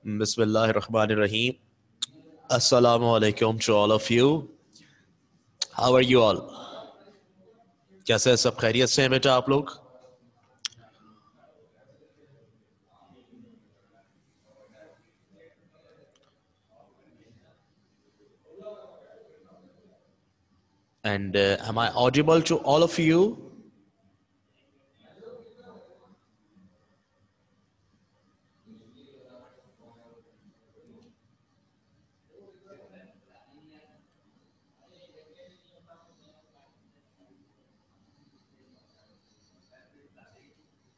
Bismillahirrahmanirrahim. Assalamu alaikum to all of you. How are you all? कैसे हैं सब? खैरियत से हैं बेटा आप लोग? And am I audible to all of you?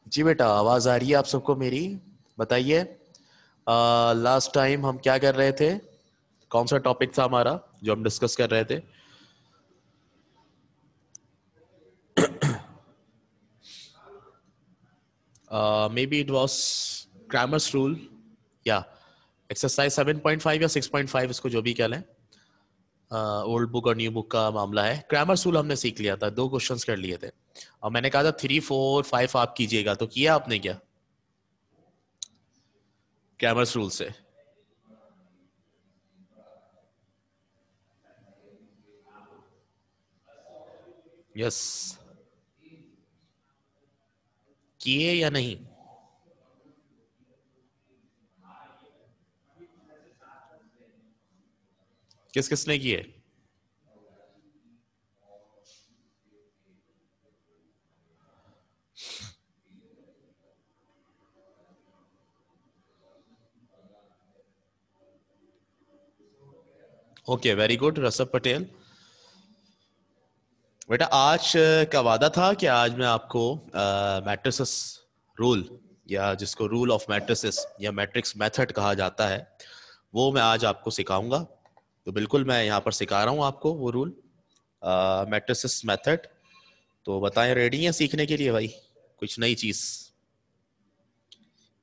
जी बेटा, आवाज आ रही है आप सबको मेरी? बताइए। लास्ट टाइम हम क्या कर रहे थे? कौन सा टॉपिक था हमारा जो हम डिस्कस कर रहे थे? Maybe it was Cramer's rule या एक्सरसाइज 7.5 या 6.5, इसको जो भी कह लें। ओल्ड बुक और न्यू बुक का मामला है। क्रैमर्स रूल हमने सीख लिया था, 2 क्वेश्चंस कर लिए थे और मैंने कहा था 3, 4, 5 आप कीजिएगा, तो किया आपने क्या क्रैमर्स रूल से? यस, किए या नहीं? किस किसने किए? ओके, वेरी गुड रसद पटेल। बेटा आज का वादा था कि आज मैं आपको मैट्रिसेस रूल या जिसको रूल ऑफ मैट्रिसेस या मैट्रिक्स मेथड कहा जाता है वो मैं आज आपको सिखाऊंगा। तो बिल्कुल मैं यहाँ पर सिखा रहा हूँ आपको वो रूल, मैट्रिसेस मेथड। तो बताएं, रेडी हैं सीखने के लिए भाई? कुछ नई चीज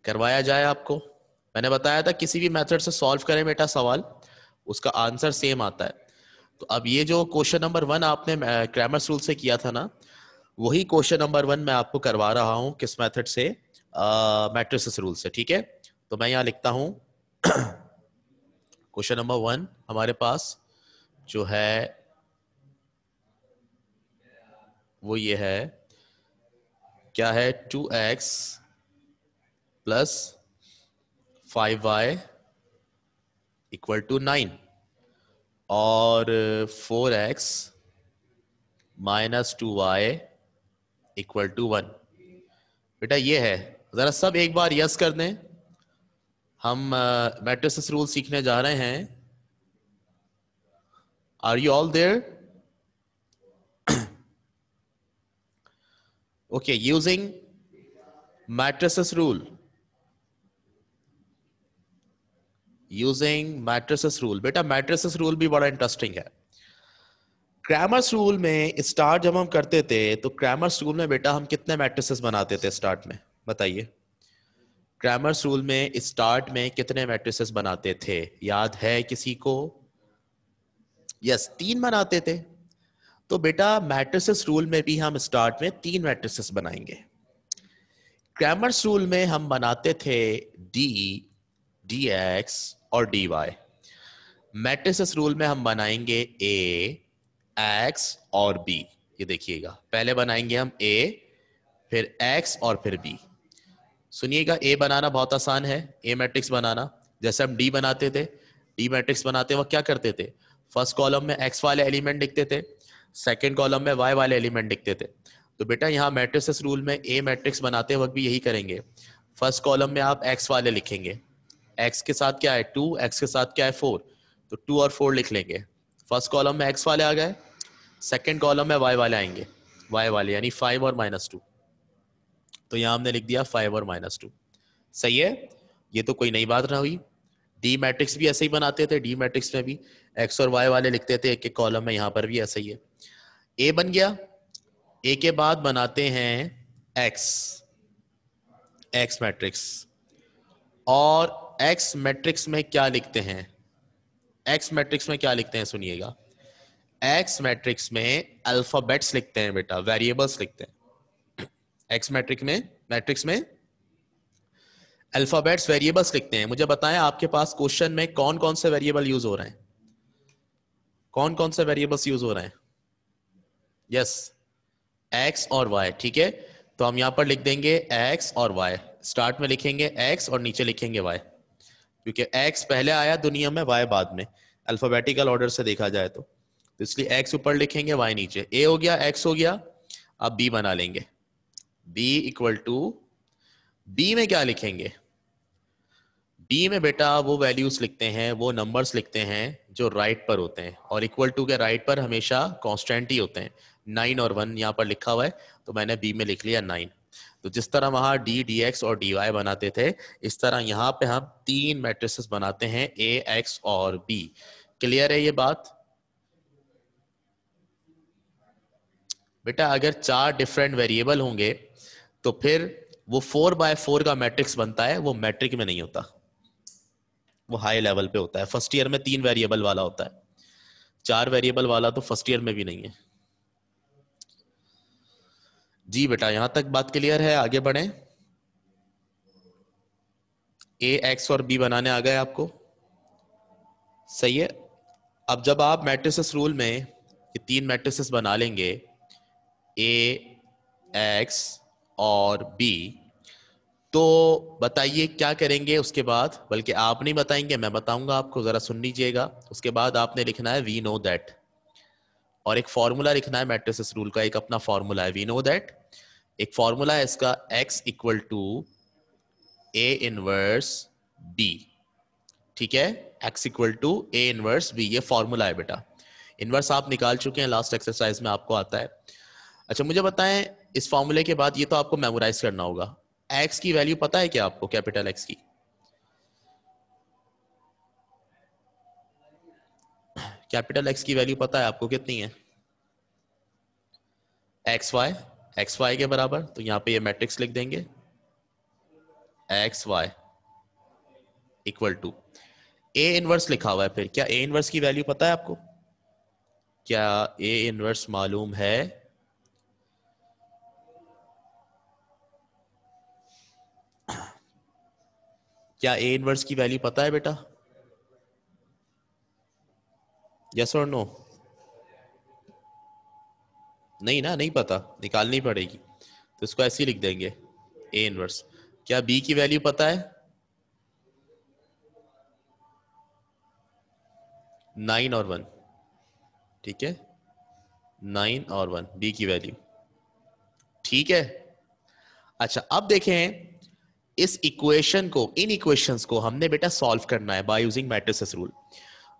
करवाया जाए आपको? मैंने बताया था किसी भी मेथड से सॉल्व करें बेटा सवाल, उसका आंसर सेम आता है। तो अब ये जो क्वेश्चन नंबर 1 आपने क्रैमर्स रूल से किया था ना, वही क्वेश्चन नंबर 1 मैं आपको करवा रहा हूं किस मेथड से? मैट्रिसेस रूल से। ठीक है, तो मैं यहां लिखता हूं क्वेश्चन नंबर 1 हमारे पास जो है वो ये है, क्या है? 2x plus 5y equal to 9 और 4x minus 2y equal to 1। बेटा ये है, जरा सब एक बार यस कर दें। हम मैट्रिसेस रूल सीखने जा रहे हैं। Are you all there? Okay, using matrices rule, using matrices rule. बेटा मैट्रिसेस रूल भी बड़ा इंटरेस्टिंग है। क्रैमर्स रूल में स्टार्ट जब हम करते थे तो क्रैमर्स रूल में बेटा हम कितने मैट्रिसेस बनाते थे स्टार्ट में? बताइए, क्रैमर्स रूल में स्टार्ट में कितने मैट्रिसेस बनाते थे? याद है किसी को? यस, 3 बनाते थे। तो बेटा मैट्रिसेस रूल में भी हम स्टार्ट में 3 मैट्रिसेस बनाएंगे। क्रैमर्स रूल में हम बनाते थे डी, डी एक्स और डी वाई। मैट्रिसेस रूल में हम बनाएंगे ए, एक्स और बी। ये देखिएगा, पहले बनाएंगे हम ए, फिर एक्स और फिर बी। सुनिएगा, ए बनाना बहुत आसान है, ए मैट्रिक्स बनाना। जैसे हम डी बनाते थे, डी मैट्रिक्स बनाते वक्त क्या करते थे? फर्स्ट कॉलम में एक्स वाले एलिमेंट लिखते थे, सेकंड कॉलम में वाई वाले एलिमेंट लिखते थे। तो बेटा यहाँ मैट्रिसेस रूल में ए मैट्रिक्स बनाते वक्त भी यही करेंगे। फर्स्ट कॉलम में आप एक्स वाले लिखेंगे, एक्स के साथ क्या है 2, एक्स के साथ क्या है 4, तो 2 और 4 लिख लेंगे। फर्स्ट कॉलम में एक्स वाले आ गए, सेकंड कॉलम में वाई वाले आएंगे, वाई वाले यानी 5 और -2। तो यहां हमने लिख दिया 5 और -2। सही है, ये तो कोई नई बात ना हुई। डी मैट्रिक्स भी ऐसे ही बनाते थे, डी मैट्रिक्स में भी एक्स और वाई वाले लिखते थे एक एक कॉलम में, यहां पर भी ऐसा ही है। ए बन गया, ए के बाद बनाते हैं एक्स, एक्स मैट्रिक्स। और एक्स मैट्रिक्स में क्या लिखते हैं? एक्स मैट्रिक्स में क्या लिखते हैं सुनिएगा, एक्स मैट्रिक्स में अल्फाबेट्स लिखते हैं बेटा, वेरिएबल्स लिखते हैं। एक्स मैट्रिक्स में अल्फाबेट्स वेरिएबल्स लिखते हैं। मुझे बताएं आपके पास क्वेश्चन में कौन कौन से वेरिएबल यूज हो रहे हैं, कौन कौन से वेरिएबल्स यूज हो रहे हैं? यस, एक्स और वाई। ठीक है, तो हम यहां पर लिख देंगे एक्स और वाई। स्टार्ट में लिखेंगे एक्स और नीचे लिखेंगे वाई, क्योंकि एक्स पहले आया दुनिया में, वाई बाद में, अल्फाबेटिकल ऑर्डर से देखा जाए तो इसलिए एक्स ऊपर लिखेंगे, वाई नीचे। ए हो गया, एक्स हो गया। अब बी बना लेंगे। बी इक्वल टू, बी में क्या लिखेंगे? बी में बेटा वो वैल्यूज लिखते हैं, वो नंबर्स लिखते हैं जो राइट पर होते हैं, और इक्वल टू के राइट पर हमेशा कांस्टेंट ही होते हैं। 9 और 1 यहाँ पर लिखा हुआ है, तो मैंने बी में लिख लिया 9। तो जिस तरह वहां डी डी एक्स और डी वाई बनाते थे, इस तरह यहाँ पे हम 3 मैट्रिसेस बनाते हैं, ए एक्स और बी। क्लियर है ये बात? बेटा अगर 4 डिफरेंट वेरिएबल होंगे तो फिर वो 4x4 का मैट्रिक्स बनता है, वो मैट्रिक में नहीं होता, वो हाई लेवल पे होता है। फर्स्ट ईयर में 3 वेरिएबल वाला होता है, 4 वेरिएबल वाला तो फर्स्ट ईयर में भी नहीं है। जी बेटा, यहां तक बात क्लियर है? आगे बढ़ें। ए एक्स और बी बनाने आ गए आपको? सही है। अब जब आप मैट्रिसेस रूल में ये 3 मैट्रिसेस बना लेंगे, ए एक्स और बी, तो बताइए क्या करेंगे उसके बाद? बल्कि आप नहीं बताएंगे, मैं बताऊंगा आपको, जरा सुन लीजिएगा। उसके बाद आपने लिखना है वी नो दैट, और एक फॉर्मूला लिखना है मैट्रिसेस रूल का, एक अपना फॉर्मूला है वी नो दैट। एक फॉर्मूला है इसका, x equal to A inverse B. ठीक है, x equal to A inverse B, ये फॉर्मूला है बेटा। इनवर्स आप निकाल चुके हैं, लास्ट एक्सरसाइज में आपको आता है। अच्छा मुझे बताएं, इस फॉर्मूले के बाद ये तो आपको मेमोराइज करना होगा, x की वैल्यू पता है क्या आपको? कैपिटल x की कैपिटल x की वैल्यू पता है आपको कितनी है? एक्स वाई के बराबर। तो यहां पे ये मैट्रिक्स लिख देंगे, X Y equal to A inverse लिखा हुआ है। फिर क्या ए इनवर्स की वैल्यू पता है आपको? क्या ए इनवर्स मालूम है? क्या ए इनवर्स की वैल्यू पता है बेटा? यस और नो? नहीं ना, नहीं पता, निकालनी पड़ेगी। तो इसको ऐसे ही लिख देंगे, ए इनवर्स। क्या बी की वैल्यू पता है? 9 और 1। ठीक है, 9 और 1 बी की वैल्यू। ठीक है। अच्छा अब देखें, इस इक्वेशन को, इन इक्वेशंस को हमने बेटा सॉल्व करना है बाय यूजिंग मैट्रिसेस रूल।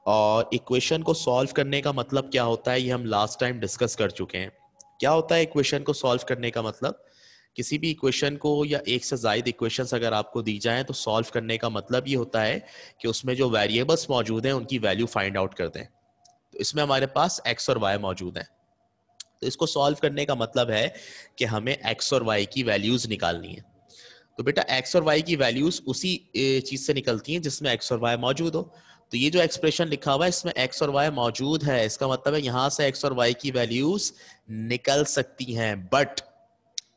और इक्वेशन को सॉल्व करने का मतलब क्या होता है, ये हम लास्ट टाइम डिस्कस कर चुके हैं। क्या होता है इक्वेशन को सॉल्व करने का मतलब? किसी भी इक्वेशन को या एक से ज्यादा इक्वेशंस अगर आपको दी जाएं, तो सॉल्व करने का मतलब ये होता है कि उसमें जो वेरिएबल्स मौजूद हैं उनकी वैल्यू फाइंड आउट कर दें। तो इसमें हमारे पास एक्स और वाई मौजूद हैं, तो इसको सॉल्व करने का मतलब है कि हमें एक्स और वाई की वैल्यूज निकालनी है। तो बेटा एक्स और वाई की वैल्यूज उसी चीज से निकलती हैं जिसमें एक्स और वाई मौजूद हो। तो ये जो एक्सप्रेशन लिखा हुआ है इसमें एक्स और वाई मौजूद है, इसका मतलब है यहां से एक्स और वाई की वैल्यूज निकल सकती हैं। बट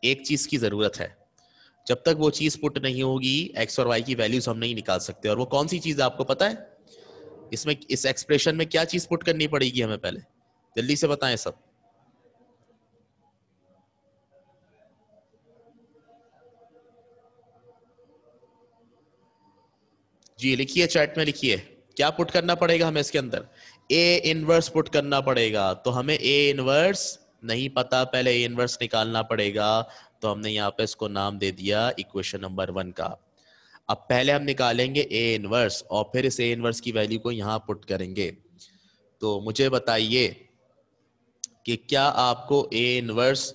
एक चीज की जरूरत है, जब तक वो चीज पुट नहीं होगी एक्स और वाई की वैल्यूज हम नहीं निकाल सकते। और वो कौन सी चीज है आपको पता है? इसमें, इस एक्सप्रेशन में क्या चीज पुट करनी पड़ेगी हमें? पहले जल्दी से बताएं सब। जी लिखिए, चैट में लिखिए, क्या पुट करना पड़ेगा हमें इसके अंदर? ए इनवर्स पुट करना पड़ेगा। तो हमें ए इनवर्स नहीं पता, पहले ए इनवर्स निकालना पड़ेगा। तो हमने यहाँ पे इसको नाम दे दिया इक्वेशन नंबर 1 का। अब पहले हम निकालेंगे ए इनवर्स, और फिर इस ए इनवर्स की वैल्यू को यहाँ पुट करेंगे। तो मुझे बताइए कि क्या आपको ए इनवर्स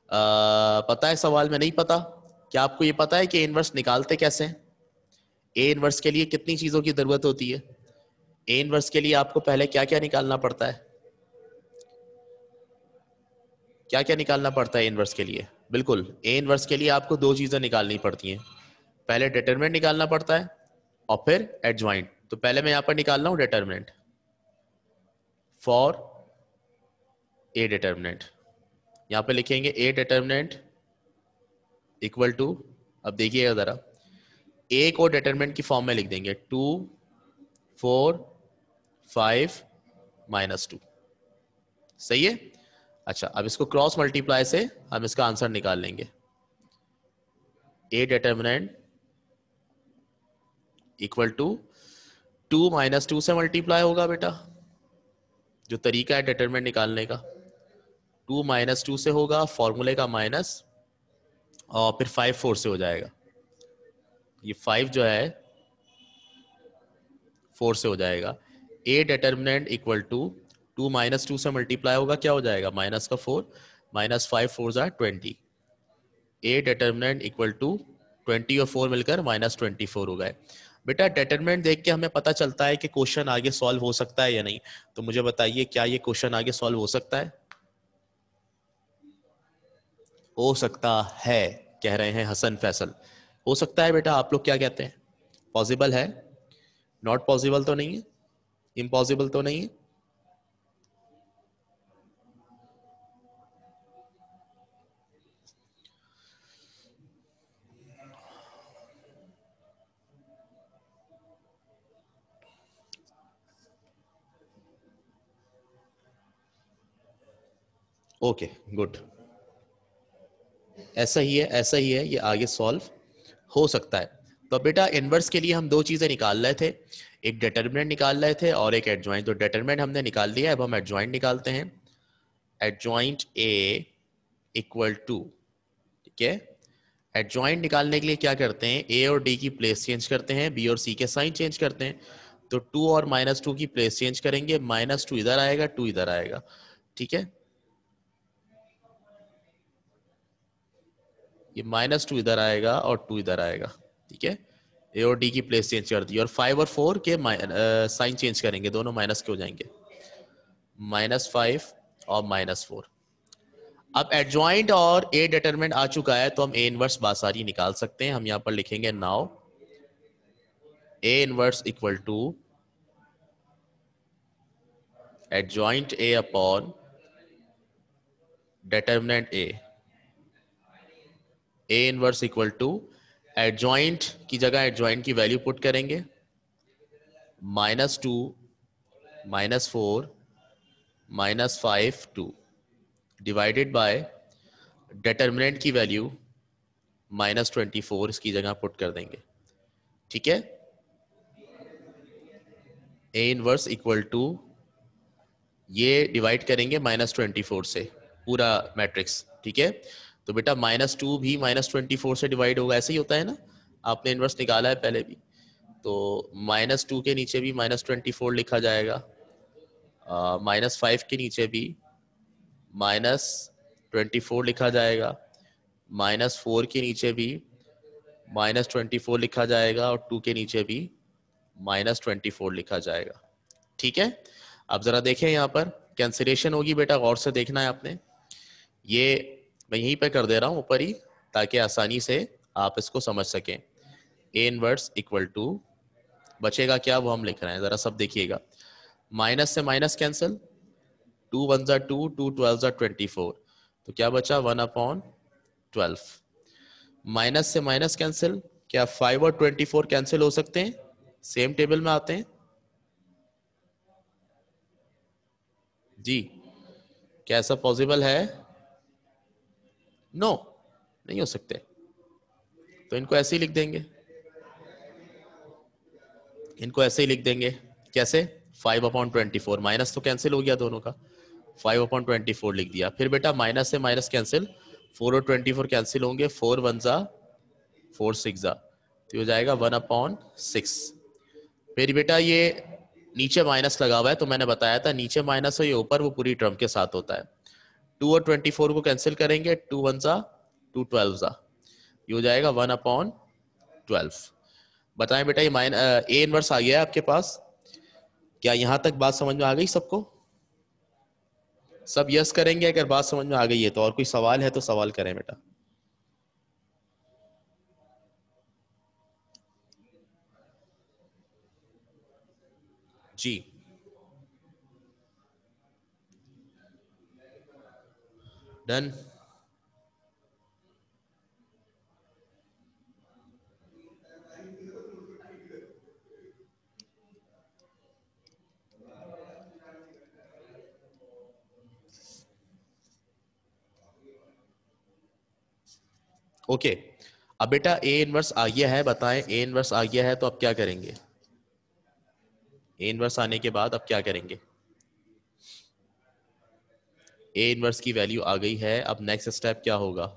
पता है? सवाल में नहीं पता। क्या आपको ये पता है कि ए इनवर्स निकालते कैसे हैं? ए इनवर्स के लिए कितनी चीजों की जरूरत होती है? ए इनवर्स के लिए आपको पहले क्या क्या निकालना पड़ता है? क्या क्या निकालना पड़ता है इनवर्स के लिए? बिल्कुल, ए इनवर्स के लिए आपको 2 चीजें निकालनी पड़ती हैं। पहले डिटरमिनेंट निकालना पड़ता है, और फिर एडजॉइंट। तो पहले मैं यहां पर निकाल रहा हूं डिटरमिनेंट फॉर ए डिटरमिनेंट। यहां पे लिखेंगे ए डिटरमिनेंट इक्वल टू, अब देखिएगा जरा, ए को डिटरमिनेंट की फॉर्म में लिख देंगे 2 4 5 -2। सही है। अच्छा, अब इसको क्रॉस मल्टीप्लाई से हम इसका आंसर निकाल लेंगे। ए डिटरमिनेंट इक्वल टू 2 -2 से मल्टीप्लाई होगा बेटा, जो तरीका है डिटरमिनेंट निकालने का। 2 -2 से होगा, फॉर्मूले का माइनस, और फिर 5 4 से हो जाएगा। ये 5 जो है 4 से हो जाएगा। ए डिटरमिनेंट इक्वल टू 2 -2 से मल्टीप्लाई होगा, क्या हो जाएगा, माइनस का 4, -5 4 जार 20। ए डिटरमिनेंट इक्वल टू 20 और 4 मिलकर -24 हो गए। बेटा डिटरमिनेंट देख के हमें पता चलता है कि क्वेश्चन आगे सॉल्व हो सकता है या नहीं। तो मुझे बताइए, क्या ये क्वेश्चन आगे सॉल्व हो सकता है? हो सकता है, कह रहे हैं हसन फैसल। हो सकता है बेटा, आप लोग क्या कहते हैं? पॉसिबल है? नॉट पॉसिबल तो नहीं है? इम्पॉसिबल तो नहीं है? Okay, good. ऐसा ही है, ऐसा ही है, ये आगे सॉल्व हो सकता है। तो बेटा इनवर्स के लिए हम दो चीजें निकाल रहे थे, एक डिटरमिनेंट निकाल रहे थे और एक एडजॉइंट। तो डिटरमिनेंट हमने निकाल लिया, अब हम एडजॉइंट निकालते हैं। एडजॉइंट ए इक्वल टू, ठीक है, एडजॉइंट निकालने के लिए क्या करते हैं, ए और डी की प्लेस चेंज करते हैं, बी और सी के साइन चेंज करते हैं। तो 2 और -2 की प्लेस चेंज करेंगे, -2 इधर आएगा, 2 इधर आएगा। ठीक है, ये -2 इधर आएगा और 2 इधर आएगा। ठीक है, ए और डी की प्लेस चेंज कर दी, और 5 और 4 के साइन चेंज करेंगे, दोनों माइनस के हो जाएंगे, -5 और -4। अब एडजॉइंट और ए डिटरमिनेंट आ चुका है, तो हम ए इनवर्स बासारी निकाल सकते हैं। हम यहां पर लिखेंगे now A inverse equal to adjoint A upon determinant A. A inverse equal to, adjoint की जगह एडजॉइंट की वैल्यू पुट करेंगे, -2 -4 -5 2 डिवाइडेड बाय डिटरमिनेंट की वैल्यू -24 इसकी जगह पुट कर देंगे। ठीक है, ए इनवर्स इक्वल टू, ये डिवाइड करेंगे -24 से पूरा मैट्रिक्स। ठीक है, तो बेटा -2 भी -24 से डिवाइड होगा, ऐसे ही होता है ना, आपने इनवर्स निकाला है पहले भी। तो -2 के नीचे भी -24 लिखा जाएगा, -5 के नीचे भी -24 लिखा जाएगा, -4 के नीचे भी -24 लिखा जाएगा, और 2 के नीचे भी -24 लिखा जाएगा। ठीक है, अब जरा देखें यहाँ पर कैंसिलेशन होगी बेटा, गौर से देखना है आपने। ये मैं यहीं पे कर दे रहा हूं ऊपर ही, ताकि आसानी से आप इसको समझ सकें। ए इनवर्स इक्वल टू, बचेगा क्या वो हम लिख रहे हैं, जरा सब देखिएगा। माइनस से माइनस कैंसिल, 2 1 जा 2, 2 12 जा 24, तो क्या बचा 1/12। माइनस से माइनस कैंसिल, क्या 5 और 24 कैंसिल हो सकते हैं, सेम टेबल में आते हैं जी? क्या ऐसा पॉसिबल है? नो, नहीं हो सकते। तो इनको ऐसे ही लिख देंगे, इनको ऐसे ही लिख देंगे। कैसे? 5/24, माइनस तो कैंसिल हो गया दोनों का, 5/24 लिख दिया। फिर बेटा माइनस से माइनस कैंसिल, 4 और 24 कैंसिल होंगे, 4 1 जा 4 6 जा, तो हो जाएगा 1/6। फिर बेटा ये नीचे माइनस लगा हुआ है, तो मैंने बताया था नीचे माइनस हो ये ऊपर, वो पूरी टर्म के साथ होता है। 2 और 24 को कैंसिल करेंगे, 2 1 जा 2 12 जा, ये हो जाएगा 1/12। बताएं बेटा, ये ए इनवर्स आ गया है आपके पास? क्या यहां तक बात समझ में आ गई सबको? सब यस करेंगे अगर बात समझ में आ गई है तो, और कोई सवाल है तो सवाल करें बेटा। जी, डन। ओके, अब बेटा ए इनवर्स आ गया है, बताएं ए इनवर्स आ गया है तो अब क्या करेंगे? ए इनवर्स आने के बाद अब क्या करेंगे? ए इनवर्स की वैल्यू आ गई है, अब नेक्स्ट स्टेप क्या होगा?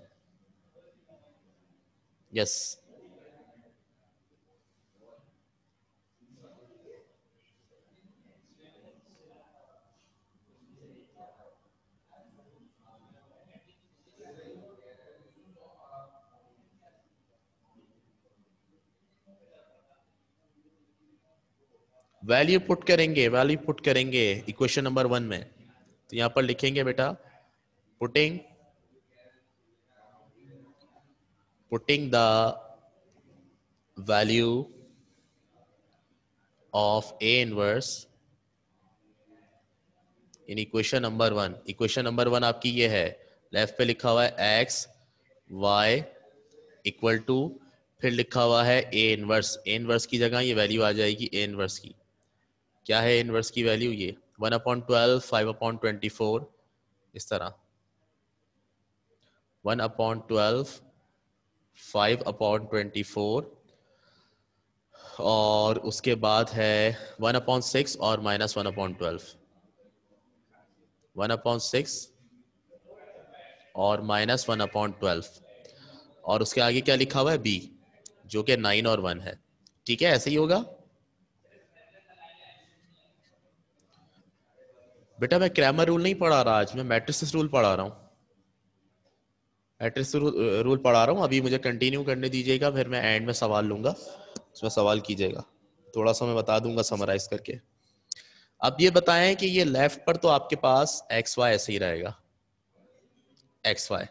यस, वैल्यू पुट करेंगे, वैल्यू पुट करेंगे इक्वेशन नंबर 1 में। तो यहां पर लिखेंगे बेटा putting putting the value of A inverse in equation number 1। Equation number 1 आपकी ये है, लेफ्ट पे लिखा हुआ है एक्स वाई इक्वल टू, फिर लिखा हुआ है ए इनवर्स। ए इनवर्स की जगह ये वैल्यू आ जाएगी ए इनवर्स की। क्या है इनवर्स की वैल्यू? ये 1/12, 5/24, इस तरह 1/12, 5/24, और उसके बाद है 1/6 और -1/12, 1/6 और -1/12, और उसके आगे क्या लिखा हुआ है? बी, जो कि 9 और 1 है। ठीक है, ऐसे ही होगा बेटा। मैं क्रैमर रूल नहीं पढ़ा रहा आज, मैं मैट्रिसेस रूल पढ़ा रहा हूँ। मैट्रिक्स रूल पढ़ा रहा हूँ अभी, मुझे कंटिन्यू करने दीजिएगा, फिर मैं एंड में सवाल लूंगा, उसमें सवाल कीजिएगा, थोड़ा सा मैं बता दूंगा समराइज करके। अब ये बताएं कि ये लेफ्ट पर तो आपके पास एक्स वाई ऐसे ही रहेगा, एक्स वाई।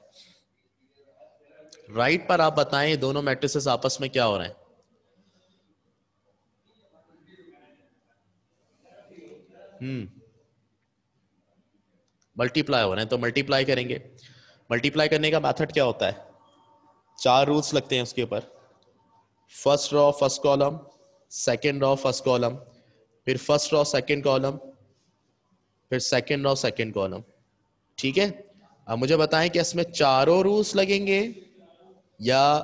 राइट पर आप बताएं दोनों मैट्रिसेस आपस में क्या हो रहे हैं? मल्टीप्लाई हो रहे हैं, तो मल्टीप्लाई करेंगे। मल्टीप्लाई करने का मेथड क्या होता है? 4 रूल्स लगते हैं उसके ऊपर। First row first column, second row first column, फिर फर्स्ट रो सेकेंड कॉलम, फिर सेकेंड रो सेकेंड कॉलम। ठीक है, अब मुझे बताएं कि इसमें चारों रूल्स लगेंगे या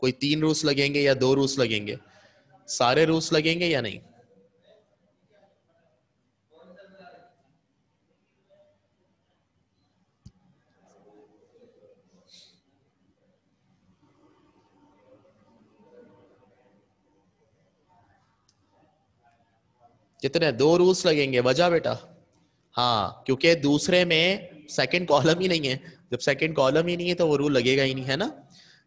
कोई 3 रूल्स लगेंगे या 2 रूल्स लगेंगे? सारे रूल्स लगेंगे या नहीं? कितने? 2 रूल्स लगेंगे। वजह बेटा? हाँ, क्योंकि दूसरे में सेकंड कॉलम ही नहीं है। जब सेकंड कॉलम ही नहीं है तो वो रूल लगेगा ही नहीं, है ना।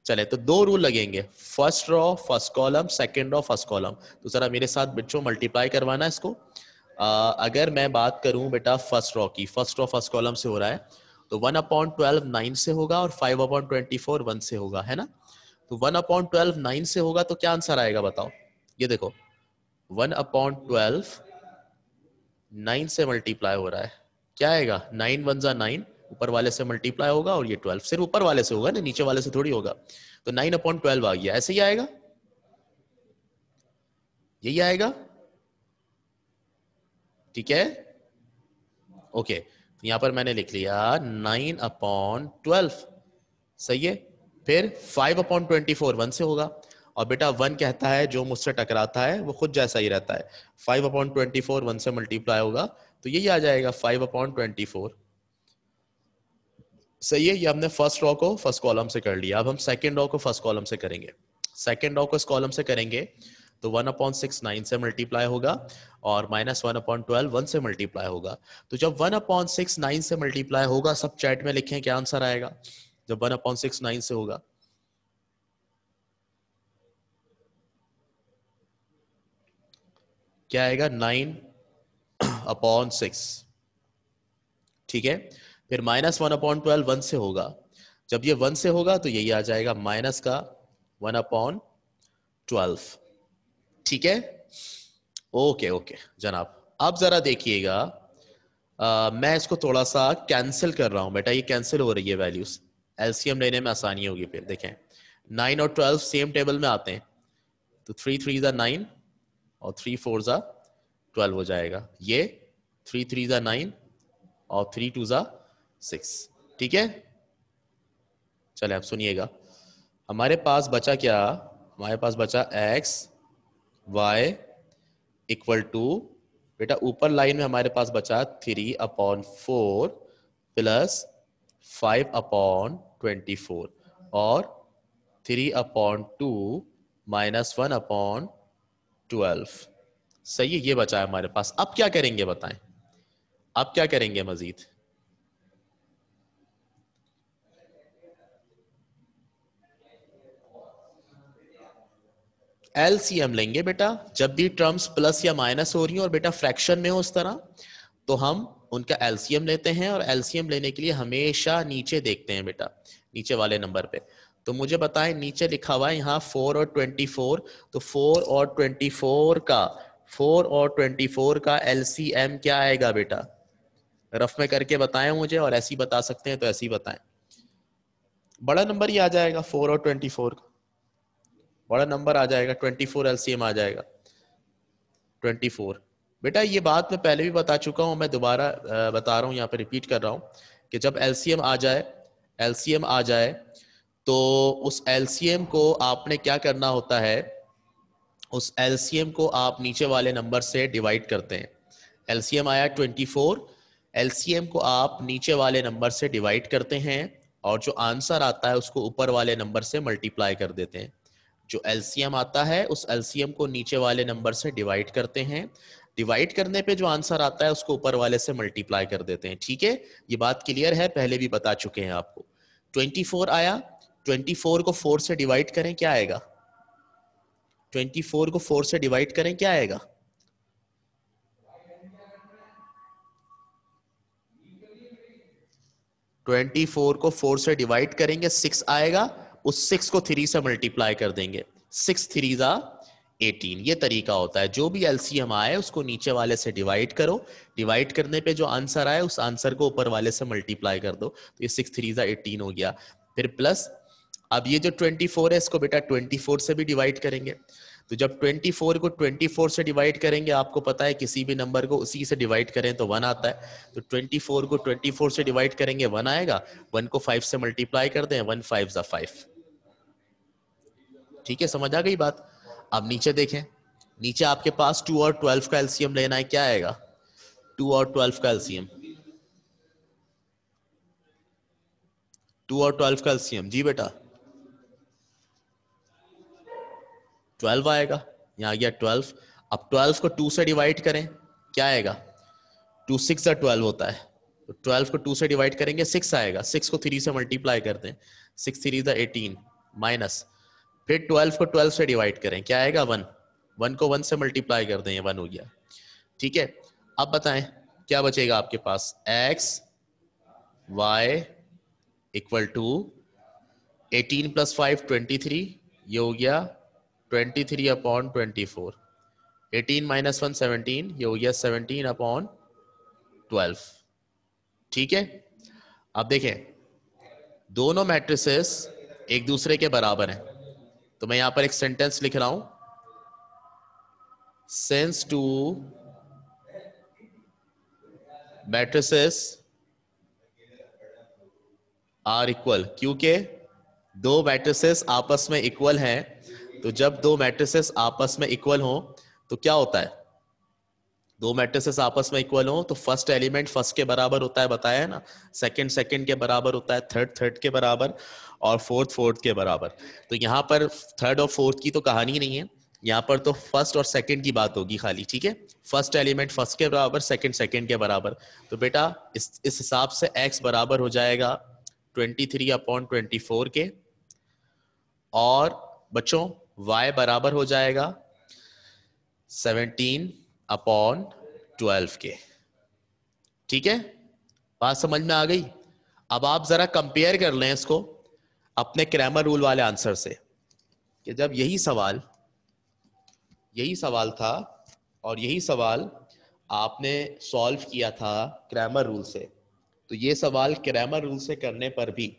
चले, तो 2 रूल लगेंगे, first row first column, second row first column. तो जरा मेरे साथ बच्चों मल्टीप्लाई करवाना इसको। अगर मैं बात करूं बेटा फर्स्ट रो की, फर्स्ट रो फर्स्ट कॉलम से हो रहा है, तो 1/12 9 से होगा और 5/24 1 से होगा, है ना। तो 1/12 9 से होगा तो क्या आंसर आएगा बताओ? ये देखो, 1/12 9 से मल्टीप्लाई हो रहा है, क्या आएगा? 9 1 जा 9, ऊपर वाले से मल्टीप्लाई होगा, और ये 12 सिर्फ ऊपर वाले से होगा ना, नीचे वाले से थोड़ी होगा। तो 9/12 आ गया, ऐसे ही आएगा, यही आएगा। ठीक है, ओके। तो यहां पर मैंने लिख लिया 9/12, सही है। फिर 5/24 1 से होगा, और बेटा 1 कहता है जो मुझसे टकराता है वो खुद जैसा ही रहता है। 5/24 1 से मल्टीप्लाई होगा, तो यही आ जाएगा 5/24। सही है, ये हमने फर्स्ट रो को फर्स्ट कॉलम से कर लिया। अब हम सेकेंड रो को फर्स्ट कॉलम से करेंगे। सेकेंड रो को इस कॉलम से करेंगे तो 1/6 9 से मल्टीप्लाई होगा, और -1/12 1 से मल्टीप्लाई होगा। तो जब 1/6 9 से मल्टीप्लाई होगा, सब चैट में लिखें क्या आंसर आएगा जब 1/6 9 से होगा? क्या आएगा? 9/6। ठीक है, फिर -1/12 1 से होगा। जब ये 1 से होगा तो यही आ जाएगा माइनस का 1/12। ठीक है, ओके ओके जनाब। अब जरा देखिएगा, मैं इसको थोड़ा सा कैंसिल कर रहा हूं बेटा, ये कैंसिल हो रही है वैल्यूज, एलसीएम लेने में आसानी होगी। फिर देखें, 9 और 12 सेम टेबल में आते हैं, तो 3 3 जा 9 और 3 4 जा 12 हो जाएगा। ये 3 3 जा 9 और 3 2 जा 6। ठीक है, चले अब सुनिएगा। हमारे पास बचा क्या, हमारे पास बचा x y इक्वल टू, बेटा ऊपर लाइन में हमारे पास बचा 3/4 प्लस 5/24 और 3/2 माइनस 1/12। सही है, ये बचा है हमारे पास। अब क्या करेंगे बताएं, अब क्या करेंगे मजीद? एलसीएम लेंगे बेटा। जब भी टर्म्स प्लस या माइनस हो रही हो और बेटा फ्रैक्शन में हो उस तरह, तो हम उनका एलसीएम लेते हैं, और एलसीएम लेने के लिए हमेशा नीचे देखते हैं बेटा, नीचे वाले नंबर पे। तो मुझे बताएं, नीचे लिखा हुआ है यहाँ 4 और 24, तो 4 और 24 का एलसीएम क्या आएगा बेटा? रफ में करके बताएं मुझे, और ऐसे ही बता सकते हैं तो ऐसे ही बताएं। बड़ा नंबर ही आ जाएगा 4 और 24 का, बड़ा नंबर आ जाएगा, 24 एलसीएम आ जाएगा 24। बेटा ये बात मैं पहले भी बता चुका हूं, मैं दोबारा बता रहा हूं, यहाँ पे रिपीट कर रहा हूं कि जब एलसीएम आ जाए, एलसीएम आ जाए तो उस एलसीएम को आपने क्या करना होता है, उस एलसीएम को आप नीचे वाले नंबर से डिवाइड करते हैं। एलसीएम आया 24, एलसीएम को आप नीचे वाले नंबर से डिवाइड करते हैं, और जो आंसर आता है उसको ऊपर वाले नंबर से मल्टीप्लाई कर देते हैं। जो एलसीएम आता है उस एलसीएम को नीचे वाले नंबर से डिवाइड करते हैं, डिवाइड करने पे जो आंसर आता है उसको ऊपर वाले से मल्टीप्लाई कर देते हैं। ठीक है, ये बात क्लियर है, पहले भी बता चुके हैं आपको। 24 आया, 24 को 4 से डिवाइड करें, क्या आएगा? 24 को 4 से डिवाइड करें, क्या आएगा? 24 को 4 से डिवाइड करेंगे 6 आएगा, उस 6 को 3 से मल्टीप्लाई कर देंगे, 6 3 जा 18। ये तरीका होता है, जो भी एलसीएम आए उसको नीचे वाले से डिवाइड करो, डिवाइड करने पे जो आंसर आए उस आंसर को ऊपर वाले से मल्टीप्लाई कर दो, तो ये 6 3 जा 18 हो गया। फिर प्लस, अब ये जो 24 है इसको बेटा 24 से भी डिवाइड करेंगे, तो जब 24 को 24 से डिवाइड करेंगे, आपको पता है किसी भी नंबर को उसी से डिवाइड करें तो 1 आता है, तो 24 को 24 से डिवाइड करेंगे 1 आएगा, 1 को 5 से मल्टीप्लाई कर दें, 1 5 जा 5। ठीक है, समझ आ गई बात? अब नीचे देखें, नीचे आपके पास 2 और 12 का एलसीएम लेना है, क्या आएगा 2 और 12 का एलसीएम? 2 और 12 का एलसीएम जी बेटा 12 आएगा, यहाँ आ गया 12। अब 12 को 2 से डिवाइड करें, क्या आएगा? 2 6 जा 12 होता है, तो 12 को 2 से डिवाइड करेंगे 6 आएगा, 6 को 3 से मल्टीप्लाई करते हैं, 6 3 जा 18 माइनस, फिर 12 को 12 से डिवाइड करें, क्या आएगा 1, 1 को 1 से मल्टीप्लाई कर दें, 1 हो गया। ठीक है, अब बताएं क्या बचेगा आपके पास, x y equal to 18 plus 5 23, ये हो गया 23/24, 18 माइनस 1 17, ये हो गया 17/12। ठीक है, अब देखें दोनों मैट्रिसेस एक दूसरे के बराबर हैं, तो मैं यहां पर एक सेंटेंस लिख रहा हूं, since two matrices are equal, क्योंकि दो मैट्रिसेस आपस में इक्वल हैं, तो जब दो मैट्रिसेस आपस में इक्वल हो तो क्या होता है, दो मैट्रिसेस आपस में इक्वल हो तो फर्स्ट एलिमेंट फर्स्ट के बराबर होता है, बताया है ना, सेकंड सेकंड के बराबर होता है, थर्ड थर्ड के बराबर, और फोर्थ फोर्थ के बराबर। तो यहाँ पर थर्ड और फोर्थ की तो कहानी नहीं है, यहाँ पर तो फर्स्ट और सेकंड की बात होगी खाली। ठीक है, फर्स्ट एलिमेंट फर्स्ट के बराबर, सेकंड सेकंड के बराबर, तो बेटा इस हिसाब से x बराबर हो जाएगा 23/24 के, और बच्चों y बराबर हो जाएगा 17/12 के। ठीक है, बात समझ में आ गई? अब आप जरा कंपेयर कर लें इसको अपने क्रैमर रूल वाले आंसर से, कि जब यही सवाल था और यही सवाल आपने सॉल्व किया था क्रैमर रूल से, तो ये सवाल क्रैमर रूल से करने पर भी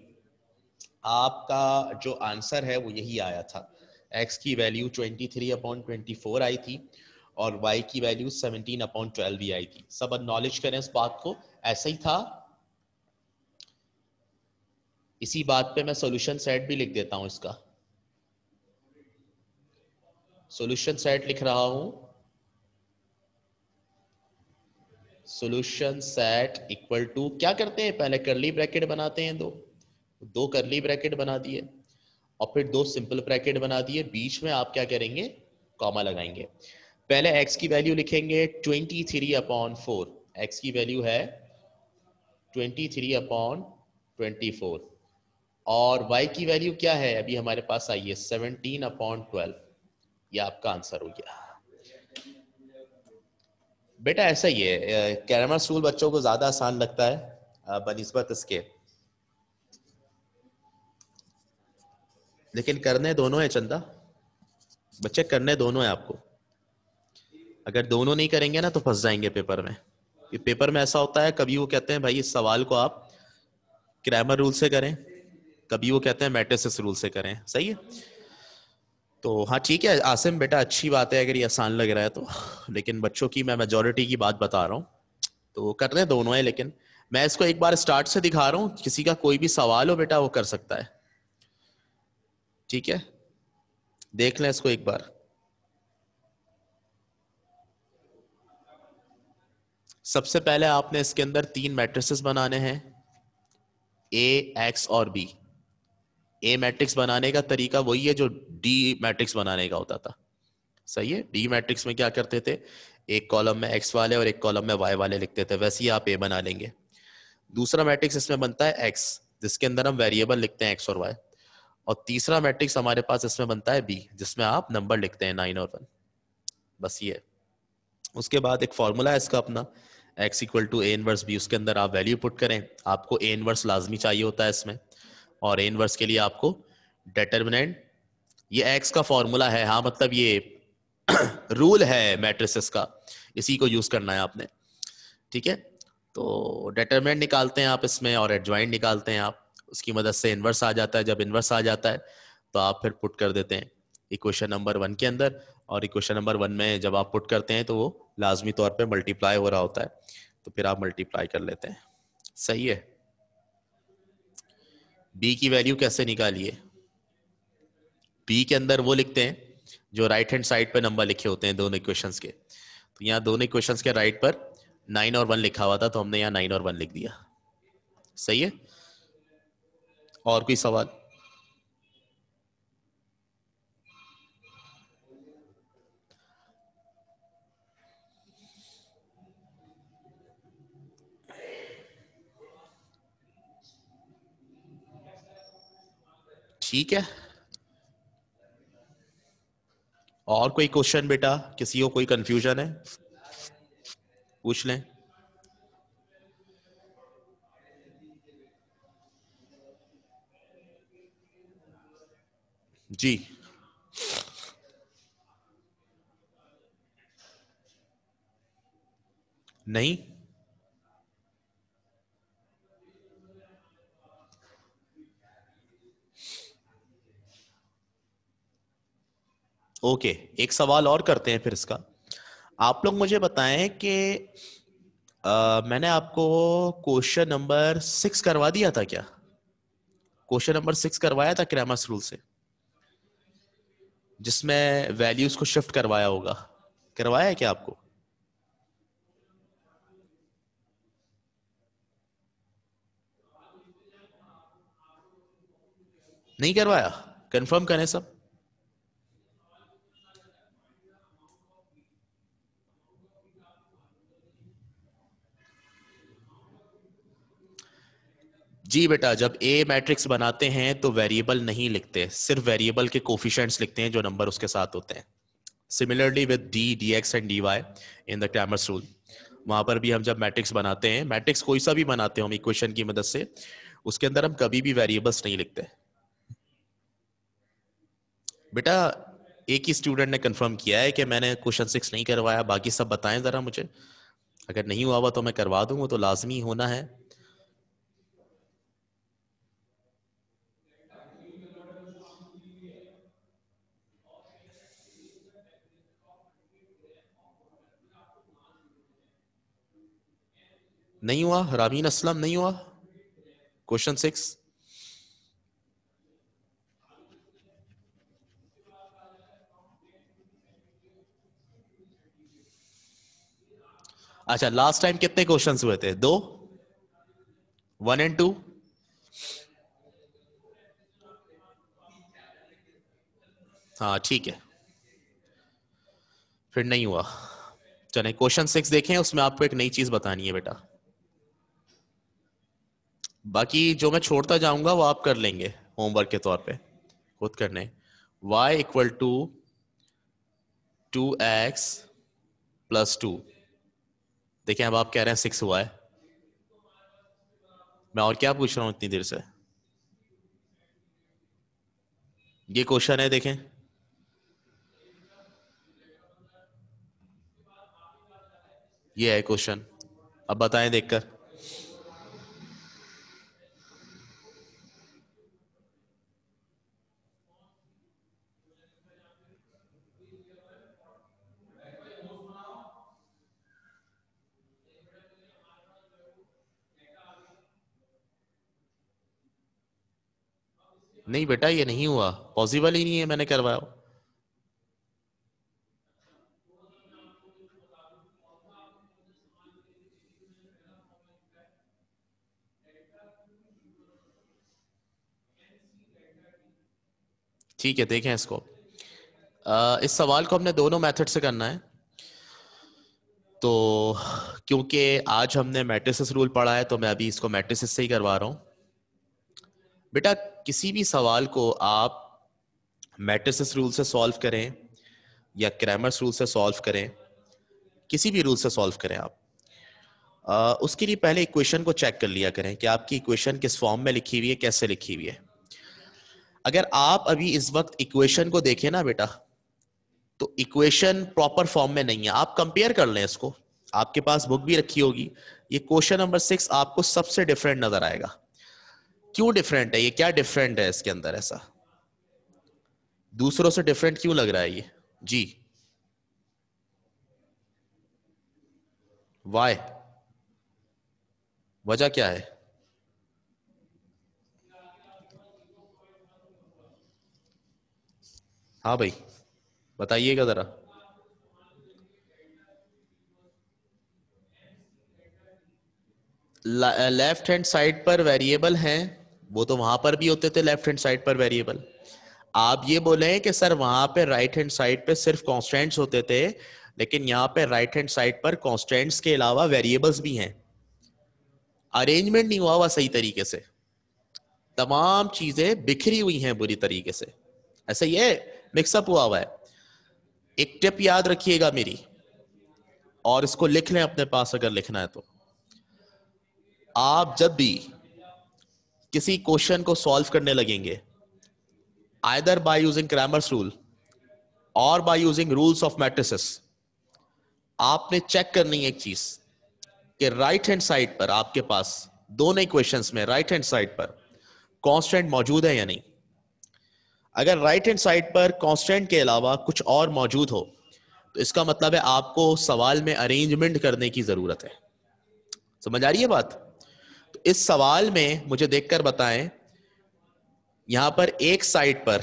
आपका जो आंसर है वो यही आया था, x की वैल्यू 23/24 आई थी और y की वैल्यू 17/12 ही आई थी। सब नॉलेज करें इस बात को, ऐसा ही था। इसी बात पे मैं सॉल्यूशन सेट भी लिख देता हूं इसका, सॉल्यूशन सेट लिख रहा हूं, सॉल्यूशन सेट इक्वल टू क्या करते हैं, पहले करली ब्रैकेट बनाते हैं, दो करली ब्रैकेट बना दिए और फिर दो सिंपल ब्रैकेट बना दिए, बीच में आप क्या करेंगे, कॉमा लगाएंगे। पहले x की वैल्यू लिखेंगे 23/4, x की वैल्यू है 23/24 और y की वैल्यू क्या है, अभी हमारे पास आई है 17/12। ये आपका आंसर हो गया। बेटा ऐसा ही है, कैरामर रूल बच्चों को ज्यादा आसान लगता है बनिस्बत इसके, लेकिन करने दोनों है चंदा, बच्चे करने दोनों है आपको। अगर दोनों नहीं करेंगे ना तो फंस जाएंगे पेपर में। ये पेपर में ऐसा होता है, कभी वो कहते हैं भाई इस सवाल को आप ग्रामर रूल से करें, कभी वो कहते हैं मैट्रिसेस रूल से करें, सही है। तो हाँ ठीक है आसिम बेटा, अच्छी बात है अगर ये आसान लग रहा है तो, लेकिन बच्चों की मैं मेजोरिटी की बात बता रहा हूँ, तो करने दोनों है। लेकिन मैं इसको एक बार स्टार्ट से दिखा रहा हूँ, किसी का कोई भी सवाल हो बेटा वो कर सकता है, ठीक है। देख लें इसको एक बार। सबसे पहले आपने इसके अंदर तीन मैट्रिसेस बनाने हैं, ए, एक्स और बी। ए मैट्रिक्स बनाने का तरीका वही है जो डी मैट्रिक्स बनाने का होता था, सही है। डी मैट्रिक्स में क्या करते थे, एक कॉलम में एक्स वाले और एक कॉलम में वाई वाले लिखते थे, वैसे ही आप ए बना लेंगे। दूसरा मैट्रिक्स इसमें बनता है एक्स, जिसके अंदर हम वेरिएबल लिखते हैं एक्स और वाई। और तीसरा मैट्रिक्स हमारे पास इसमें बनता है बी, जिसमें आप नंबर लिखते हैं 9 और 1, बस ये। उसके बाद एक फॉर्मूला है इसका अपना, x equal to A inverse B, उसके अंदर आप वैल्यू पुट करें, आपको ए इनवर्स लाजमी चाहिए होता है इसमें, और ए इनवर्स के लिए आपको डेटर्मिनेंट, ये x का फॉर्मूला है, हाँ मतलब ये रूल है मैट्रिसेस का, इसी को यूज करना है आपने, ठीक है। तो डेटरमिनेंट निकालते हैं आप इसमें और एडजॉइंट निकालते हैं आप, उसकी मदद से इन्वर्स आ जाता है। जब इन्वर्स आ जाता है तो आप फिर पुट कर देते हैं इक्वेशन नंबर 1 के अंदर, और इक्वेशन नंबर 1 में जब आप पुट करते हैं तो वो लाजमी तौर पे मल्टीप्लाई हो रहा होता है, तो फिर आप मल्टीप्लाई कर लेते हैं, सही है। बी की वैल्यू कैसे निकालिए, बी के अंदर वो लिखते हैं जो राइट हैंड साइड पे नंबर लिखे होते हैं दोनों इक्वेशंस के, तो यहाँ दोनों इक्वेशंस के राइट पर 9 और 1 लिखा हुआ था, तो हमने यहाँ 9 और 1 लिख दिया, सही है। और कोई सवाल? ठीक है, और कोई क्वेश्चन बेटा, किसी को कोई कंफ्यूजन है, पूछ लें। जी नहीं, ओके, एक सवाल और करते हैं फिर इसका। आप लोग मुझे बताएं कि मैंने आपको क्वेश्चन नंबर 6 करवा दिया था क्या, क्वेश्चन नंबर 6 करवाया था क्रैमर्स रूल से, जिसमें वैल्यूज को शिफ्ट करवाया होगा, करवाया है क्या आपको? नहीं करवाया, कंफर्म करें सब। जी बेटा, जब ए मैट्रिक्स बनाते हैं तो वेरिएबल नहीं लिखते, सिर्फ वेरिएबल के कोफिशिएंट्स लिखते हैं जो नंबर उसके साथ होते हैं। Similarly with D, D X and D Y in the Cramer's rule, वहां पर भी हम जब मैट्रिक्स बनाते हैं, मैट्रिक्स कोई सा भी बनाते हैं हम इक्वेशन की मदद से, उसके अंदर हम कभी भी वेरिएबल्स नहीं लिखते। बेटा एक ही स्टूडेंट ने कंफर्म किया है कि मैंने क्वेश्चन 6 नहीं करवाया, बाकी सब बताएं जरा मुझे, अगर नहीं हुआ हुआ तो मैं करवा दूंगा, तो लाजमी होना है। नहीं हुआ, रामीन असलम नहीं हुआ क्वेश्चन 6? अच्छा, लास्ट टाइम कितने क्वेश्चंस हुए थे? 2, 1 एंड 2। हाँ ठीक है, फिर नहीं हुआ। चले क्वेश्चन 6 देखें, उसमें आपको एक नई चीज बतानी है बेटा। बाकी जो मैं छोड़ता जाऊंगा वो आप कर लेंगे होमवर्क के तौर पे, खुद करने। y equal to 2x+2। देखें अब आप कह रहे हैं 6 हुआ है, मैं और क्या पूछ रहा हूं इतनी देर से? ये क्वेश्चन है, देखें। ये है क्वेश्चन, अब बताएं देखकर। नहीं बेटा, ये नहीं हुआ, पॉसिबल ही नहीं है, मैंने करवाया। ठीक है, देखें इसको। इस सवाल को हमने दोनों मेथड से करना है। तो क्योंकि आज हमने मैट्रिसेस रूल पढ़ा है, तो मैं अभी इसको मैट्रिसेस से ही करवा रहा हूं। बेटा, किसी भी सवाल को आप मैट्रिसेस रूल से सॉल्व करें या क्रैमर्स रूल से सॉल्व करें, किसी भी रूल से सॉल्व करें आप, उसके लिए पहले इक्वेशन को चेक कर लिया करें कि आपकी इक्वेशन किस फॉर्म में लिखी हुई है, कैसे लिखी हुई है। अगर आप अभी इस वक्त इक्वेशन को देखें ना बेटा, तो इक्वेशन प्रॉपर फॉर्म में नहीं है। आप कंपेयर कर लें इसको, आपके पास बुक भी रखी होगी। ये क्वेश्चन नंबर 6 आपको सबसे डिफरेंट नजर आएगा। क्यों डिफरेंट है? ये क्या डिफरेंट है इसके अंदर? ऐसा दूसरों से डिफरेंट क्यों लग रहा है ये? जी, वाई, वजह क्या है? हाँ भाई, बताइएगा जरा। लेफ्ट हैंड साइड पर वेरिएबल हैं, वो तो वहां पर भी होते थे लेफ्ट हैंड साइड पर वेरिएबल। आप ये बोले कि सर वहां पे राइट हैंड साइड पे सिर्फ कांस्टेंट्स होते थे, लेकिन यहाँ पे राइट हैंड साइड पर कांस्टेंट्स के अलावा वेरिएबल्स भी हैं। अरेंजमेंट नहीं हुआ हुआ सही तरीके से, तमाम चीजें बिखरी हुई हैं बुरी तरीके से, ऐसा ये मिक्सअप हुआ हुआ है। एक टिप याद रखिएगा मेरी, और इसको लिख लें अपने पास अगर लिखना है तो। आप जब भी किसी क्वेश्चन को सॉल्व करने लगेंगे, either by using Cramer's rule और by using rules of matrices, आपने चेक करनी है एक चीज, कि राइट हैंड साइड पर आपके पास दोनों इक्वेशंस में राइट हैंड साइड पर कांस्टेंट मौजूद है या नहीं। अगर राइट हैंड साइड पर कांस्टेंट के अलावा कुछ और मौजूद हो, तो इसका मतलब है आपको सवाल में अरेंजमेंट करने की जरूरत है। समझ आ रही है बात? तो इस सवाल में मुझे देखकर बताएं, यहां पर एक साइड पर,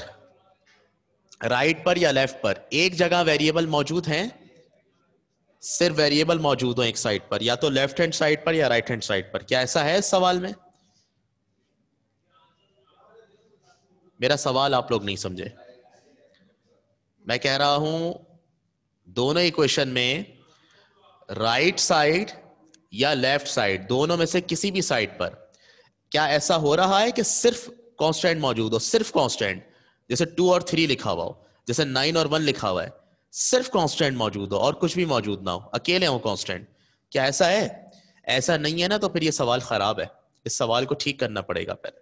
राइट पर या लेफ्ट पर, एक जगह वेरिएबल मौजूद हैं, सिर्फ वेरिएबल मौजूद हो एक साइड पर, या तो लेफ्ट हैंड साइड पर या राइट हैंड साइड पर। क्या ऐसा है इस सवाल में? मेरा सवाल आप लोग नहीं समझे। मैं कह रहा हूं दोनों इक्वेशन में राइट साइड या लेफ्ट साइड, दोनों में से किसी भी साइड पर, क्या ऐसा हो रहा है कि सिर्फ कांस्टेंट मौजूद हो, सिर्फ कांस्टेंट, जैसे 2 और 3 लिखा हुआ हो, जैसे 9 और 1 लिखा हुआ है, सिर्फ कांस्टेंट मौजूद हो और कुछ भी मौजूद ना हो, अकेले हो कांस्टेंट? क्या ऐसा है? ऐसा नहीं है ना, तो फिर ये सवाल खराब है। इस सवाल को ठीक करना पड़ेगा पहले।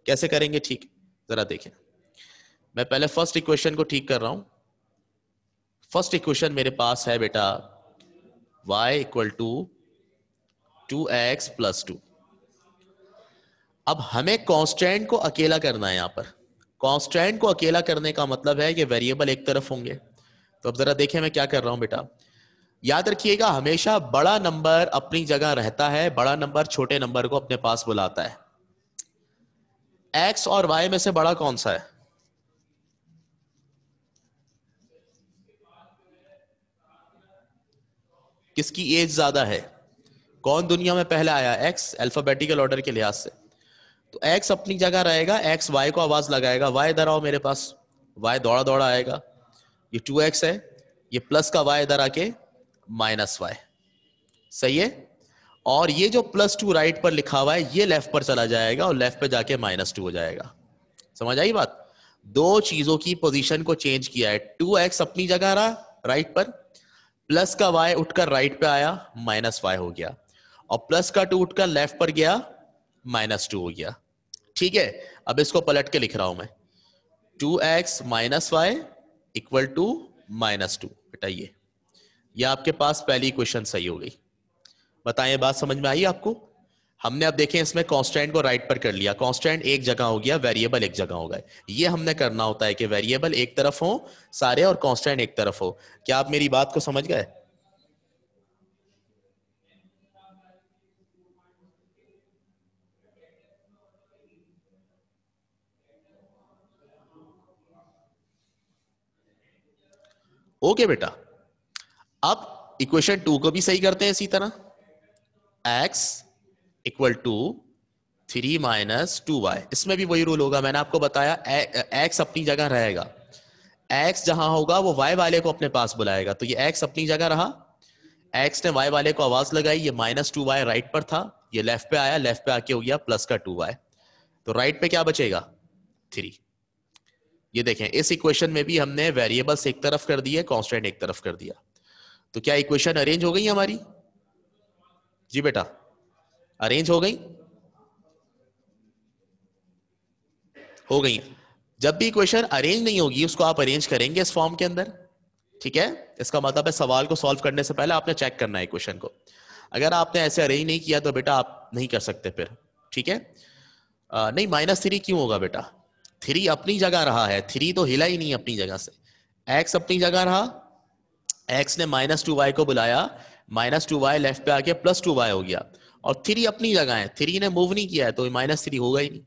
कैसे करेंगे ठीक? जरा देखें। मैं पहले फर्स्ट इक्वेशन को ठीक कर रहा हूं। फर्स्ट इक्वेशन मेरे पास है बेटा, y इक्वल टू 2x+2। अब हमें कांस्टेंट को अकेला करना है। यहां पर कांस्टेंट को अकेला करने का मतलब है कि वेरिएबल एक तरफ होंगे। तो अब जरा देखें मैं क्या कर रहा हूं बेटा। याद रखिएगा, हमेशा बड़ा नंबर अपनी जगह रहता है, बड़ा नंबर छोटे नंबर को अपने पास बुलाता है। x और y में से बड़ा कौन सा है? किसकी एज ज्यादा है, कौन दुनिया में पहले आया, एक्स, अल्फाबेटिकल ऑर्डर के लिहाज से। तो एक्स अपनी जगह रहेगा, एक्स वाई को आवाज लगाएगा, वाई इधर आओ मेरे पास, वाई दौड़ा दौड़ा आएगा, ये 2x है, ये प्लस का वाई इधर आके माइनस वाई, सही है। और ये जो +2 राइट पर लिखा हुआ है ये लेफ्ट पर चला जाएगा और लेफ्ट पे जाके -2 हो जाएगा। समझ आई बात? दो चीजों की पोजीशन को चेंज किया है, 2x अपनी जगह रहा राइट पर, प्लस का y उठकर राइट पे आया, -y हो गया, और प्लस का 2 उठकर लेफ्ट पर गया, -2 हो गया। ठीक है, अब इसको पलट के लिख रहा हूं मैं, 2x - y इक्वल टू -2। बेटा ये आपके पास पहली क्वेश्चन सही हो गई। बताएं, बात समझ में आई आपको? हमने अब देखें इसमें कांस्टेंट को राइट पर कर लिया, कांस्टेंट एक जगह हो गया, वेरिएबल एक जगह हो गए। ये हमने करना होता है कि वेरिएबल एक तरफ हो सारे और कांस्टेंट एक तरफ हो। क्या आप मेरी बात को समझ गए? ओके बेटा, अब इक्वेशन 2 को भी सही करते हैं इसी तरह, x इक्वल टू 3 - 2y। इसमें भी वही रूल होगा, मैंने आपको बताया x अपनी जगह रहेगा, x जहां होगा वो y वाले को अपने पास बुलाएगा, तो ये x अपनी जगह रहा, x ने y वाले को आवाज लगाई, ये -2y राइट पर था, ये लेफ्ट पे आया, लेफ्ट पे आके हो गया प्लस का 2y, तो राइट पे क्या बचेगा, 3। ये देखें इस इक्वेशन में भी हमने वेरिएबल्स एक तरफ कर दिए, कांस्टेंट एक तरफ कर दिया। तो क्या इक्वेशन अरेंज हो गई हमारी? जी बेटा, अरेंज हो गई, हो गई। जब भी इक्वेशन अरेंज नहीं होगी उसको आप अरेंज करेंगे इस फॉर्म के अंदर, ठीक है। इसका मतलब है सवाल को सॉल्व करने से पहले आपने चेक करना है इक्वेशन को। अगर आपने ऐसे अरेंज नहीं किया तो बेटा आप नहीं कर सकते फिर, ठीक है। नहीं, -3 क्यों होगा बेटा, 3 अपनी जगह रहा है, 3 तो हिला ही नहीं अपनी जगह से, x अपनी जगह रहा, x ने -2y को बुलाया, -2y लेफ्ट पे आके +2y हो गया, और 3 अपनी जगह है, 3 ने मूव नहीं किया है तो -3 होगा ही नहीं,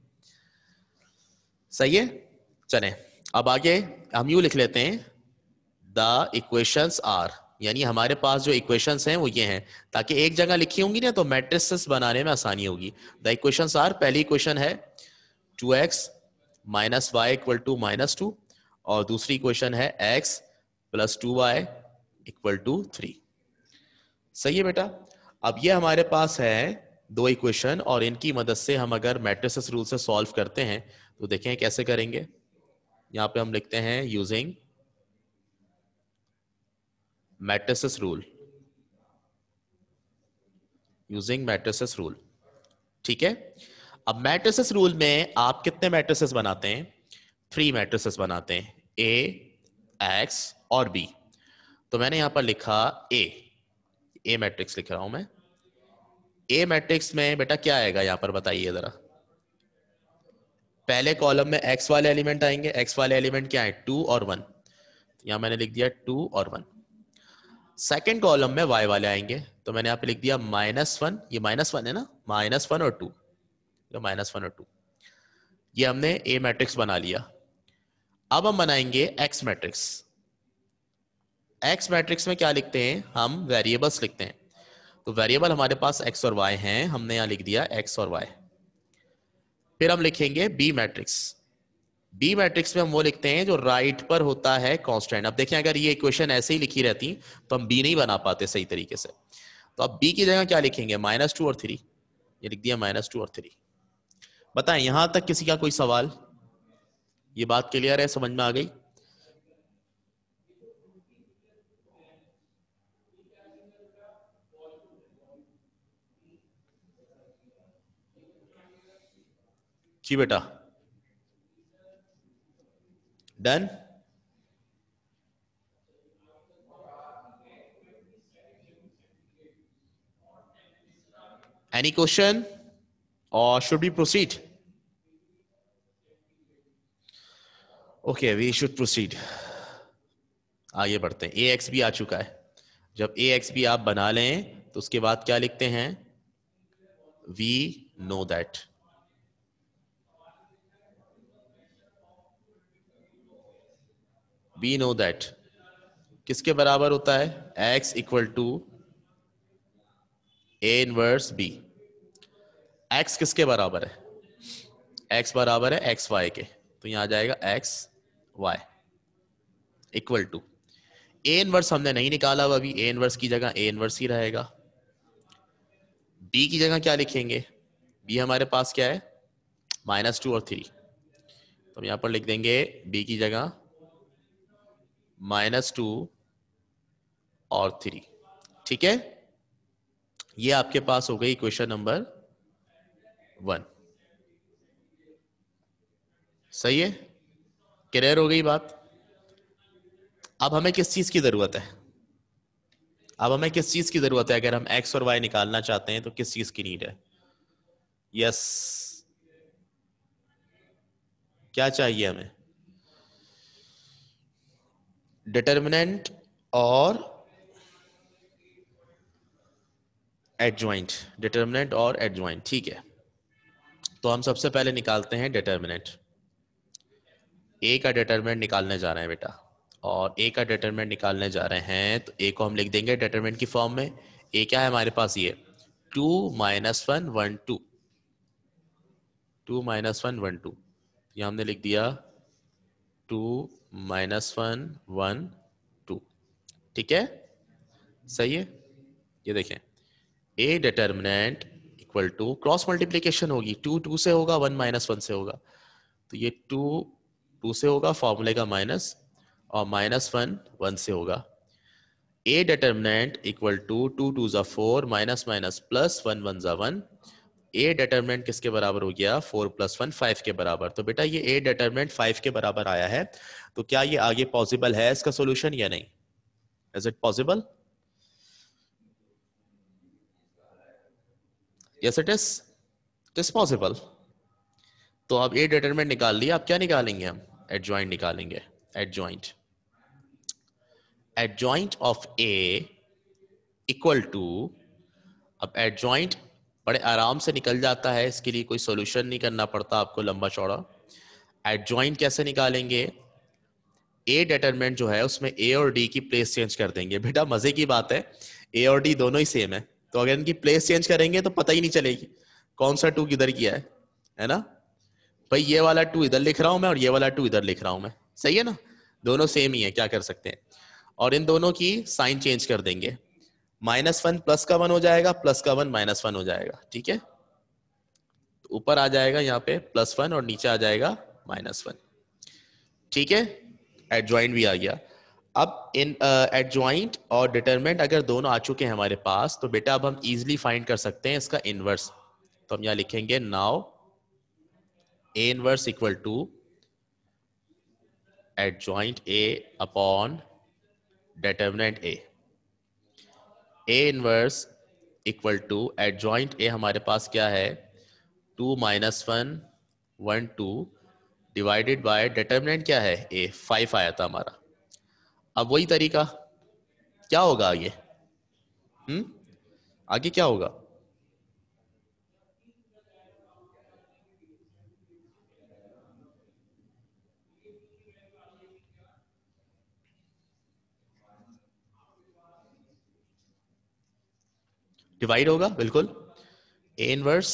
सही है। चलें अब आगे हम यूं लिख लेते हैं, द इक्वेशंस आर, यानी हमारे पास जो इक्वेशंस हैं वो ये हैं, ताकि एक जगह लिखी होंगी ना तो मैट्रिसेस बनाने में आसानी होगी। द इक्वेशंस आर, पहली इक्वेशन है 2x - y इक्वल टू -2, और दूसरी इक्वेशन है x + 2y इक्वल टू 3। सही है बेटा। अब ये हमारे पास है दो इक्वेशन, और इनकी मदद से हम अगर मैट्रिसेस रूल से सॉल्व करते हैं तो देखें कैसे करेंगे। यहां पे हम लिखते हैं using matrices rule, using matrices rule, ठीक है। अब मैट्रिसेस रूल में आप कितने मैट्रिसेस बनाते हैं? 3 मैट्रिसेस बनाते हैं, ए, एक्स और बी। तो मैंने यहां पर लिखा ए मैट्रिक्स लिख रहा हूं मैं। ए मैट्रिक्स में बेटा क्या आएगा यहां पर बताइए जरा। पहले कॉलम में एक्स वाले एलिमेंट आएंगे, एक्स वाले एलिमेंट क्या है, 2 और 1, यहां मैंने लिख दिया 2 और 1। सेकेंड कॉलम में वाई वाले आएंगे, तो मैंने यहां पे लिख दिया -1, ये -1 है ना, -1 और 2, -1 और 2, ये हमने ए मैट्रिक्स बना लिया। अब हम बनाएंगे एक्स मैट्रिक्स। एक्स मैट्रिक्स में क्या लिखते हैं हम, वेरिएबल्स लिखते हैं। तो वेरिएबल हमारे पास एक्स और वाई हैं, हमने यहां लिख दिया एक्स और वाई। फिर हम लिखेंगे बी मैट्रिक्स। बी मैट्रिक्स में हम वो लिखते हैं जो राइट पर होता है कांस्टेंट। अब देखें अगर ये इक्वेशन ऐसे ही लिखी रहती तो हम बी नहीं बना पाते सही तरीके से। तो अब बी की जगह क्या लिखेंगे, -2 और 3, ये लिख दिया -2 और 3। बताएं यहां तक किसी का कोई सवाल? ये बात क्लियर है, समझ में आ गई? जी बेटा, डन। एनी क्वेश्चन और should be proceed? Okay, we should proceed. आगे बढ़ते हैं, ए एक्स भी आ चुका है। जब ए एक्स भी आप बना लें तो उसके बाद क्या लिखते हैं, we know that, we know that किसके बराबर होता है, x equal to A inverse B. X किसके बराबर है? एक्स बराबर है एक्स वाई के, तो यहां आ जाएगा X Y equal to, A inverse हमने नहीं निकाला अभी, ए इनवर्स की जगह ए इनवर्स ही रहेगा। बी की जगह क्या लिखेंगे? बी हमारे पास क्या है? -2 और 3, तो हम यहां पर लिख देंगे बी की जगह -2 और 3। ठीक है, ये आपके पास हो गई क्वेश्चन नंबर 1। सही है, क्लियर हो गई बात। अब हमें किस चीज की जरूरत है? अब हमें किस चीज की जरूरत है? अगर हम एक्स और वाई निकालना चाहते हैं तो किस चीज की नीड है? यस, क्या चाहिए हमें? डिटर्मिनेंट और एडजॉइंट, डिटर्मिनेंट और एडजॉइंट। ठीक है, तो हम सबसे पहले निकालते हैं डिटर्मिनेंट। ए का डिटर्मिनेंट निकालने जा रहे हैं बेटा, और ए का डिटर्मिनेंट निकालने जा रहे हैं तो ए को हम लिख देंगे डिटर्मिनेंट की फॉर्म में। ए क्या है हमारे पास? ये 2 -1 1 2, 2 -1 1 2, ये हमने लिख दिया 2 -1 1 2। ठीक है, सही है। ये देखें, A determinant equal to, cross multiplication होगी, 2 2 से होगा, 1 -1 से होगा, तो ये 2 2 से होगा, फॉर्मूले का माइनस, और -1 1 से होगा। ए डिटर्मिनेंट इक्वल टू 2 2 ज़ा 4, माइनस माइनस प्लस, 1 1 ज़ा 1। ए डिटर्मिनेंट किसके बराबर हो गया? 4 + 1 5 के बराबर। तो बेटा ये ए डिटर्मिनेंट 5 के बराबर आया है, तो क्या ये आगे पॉसिबल है इसका सोल्यूशन या नहीं? Is it possible? Yes it is possible. तो अब ए डिटरमिनेंट निकाल लिया, अब क्या निकालेंगे हम? एडजॉइंट निकालेंगे। Adjoint, adjoint of A equal to, अब एडजॉइंट बड़े आराम से निकल जाता है, इसके लिए कोई सॉल्यूशन नहीं करना पड़ता आपको लंबा चौड़ा। एडजॉइंट कैसे निकालेंगे? ए डिटरमिनेंट जो है उसमें ए और डी की प्लेस चेंज कर देंगे। बेटा मजे की बात है, ए और डी दोनों ही सेम है, तो अगर इनकी प्लेस चेंज करेंगे तो पता ही नहीं चलेगी कौन सा 2 किधर किया है ना? भाई ये वाला 2 इधर लिख रहा हूं मैं और ये वाला 2 इधर लिख रहा हूं मैं, सही है ना? दोनों सेम ही है, क्या कर सकते हैं। और इन दोनों की साइन चेंज कर देंगे, -1 प्लस का 1 हो जाएगा, प्लस का 1 -1 हो जाएगा। ठीक है, तो ऊपर आ जाएगा यहाँ पे +1 और नीचे आ जाएगा -1। ठीक है, एडजॉइंट भी आ गया। अब इन एडजॉइंट और डिटरमिनेंट अगर दोनों आ चुके हैं हमारे पास, तो बेटा अब हम इजीली फाइंड कर सकते हैं इसका इनवर्स। तो हम यहाँ लिखेंगे now A inverse equal to adjoint A upon determinant A. A inverse equal to adjoint A हमारे पास क्या है? 2 -1 1 2 डिवाइडेड बाय डिटरमिनेंट क्या है? ए 5 आया था हमारा। अब वही तरीका, क्या होगा आगे? आगे क्या होगा? डिवाइड होगा बिल्कुल। ए इनवर्स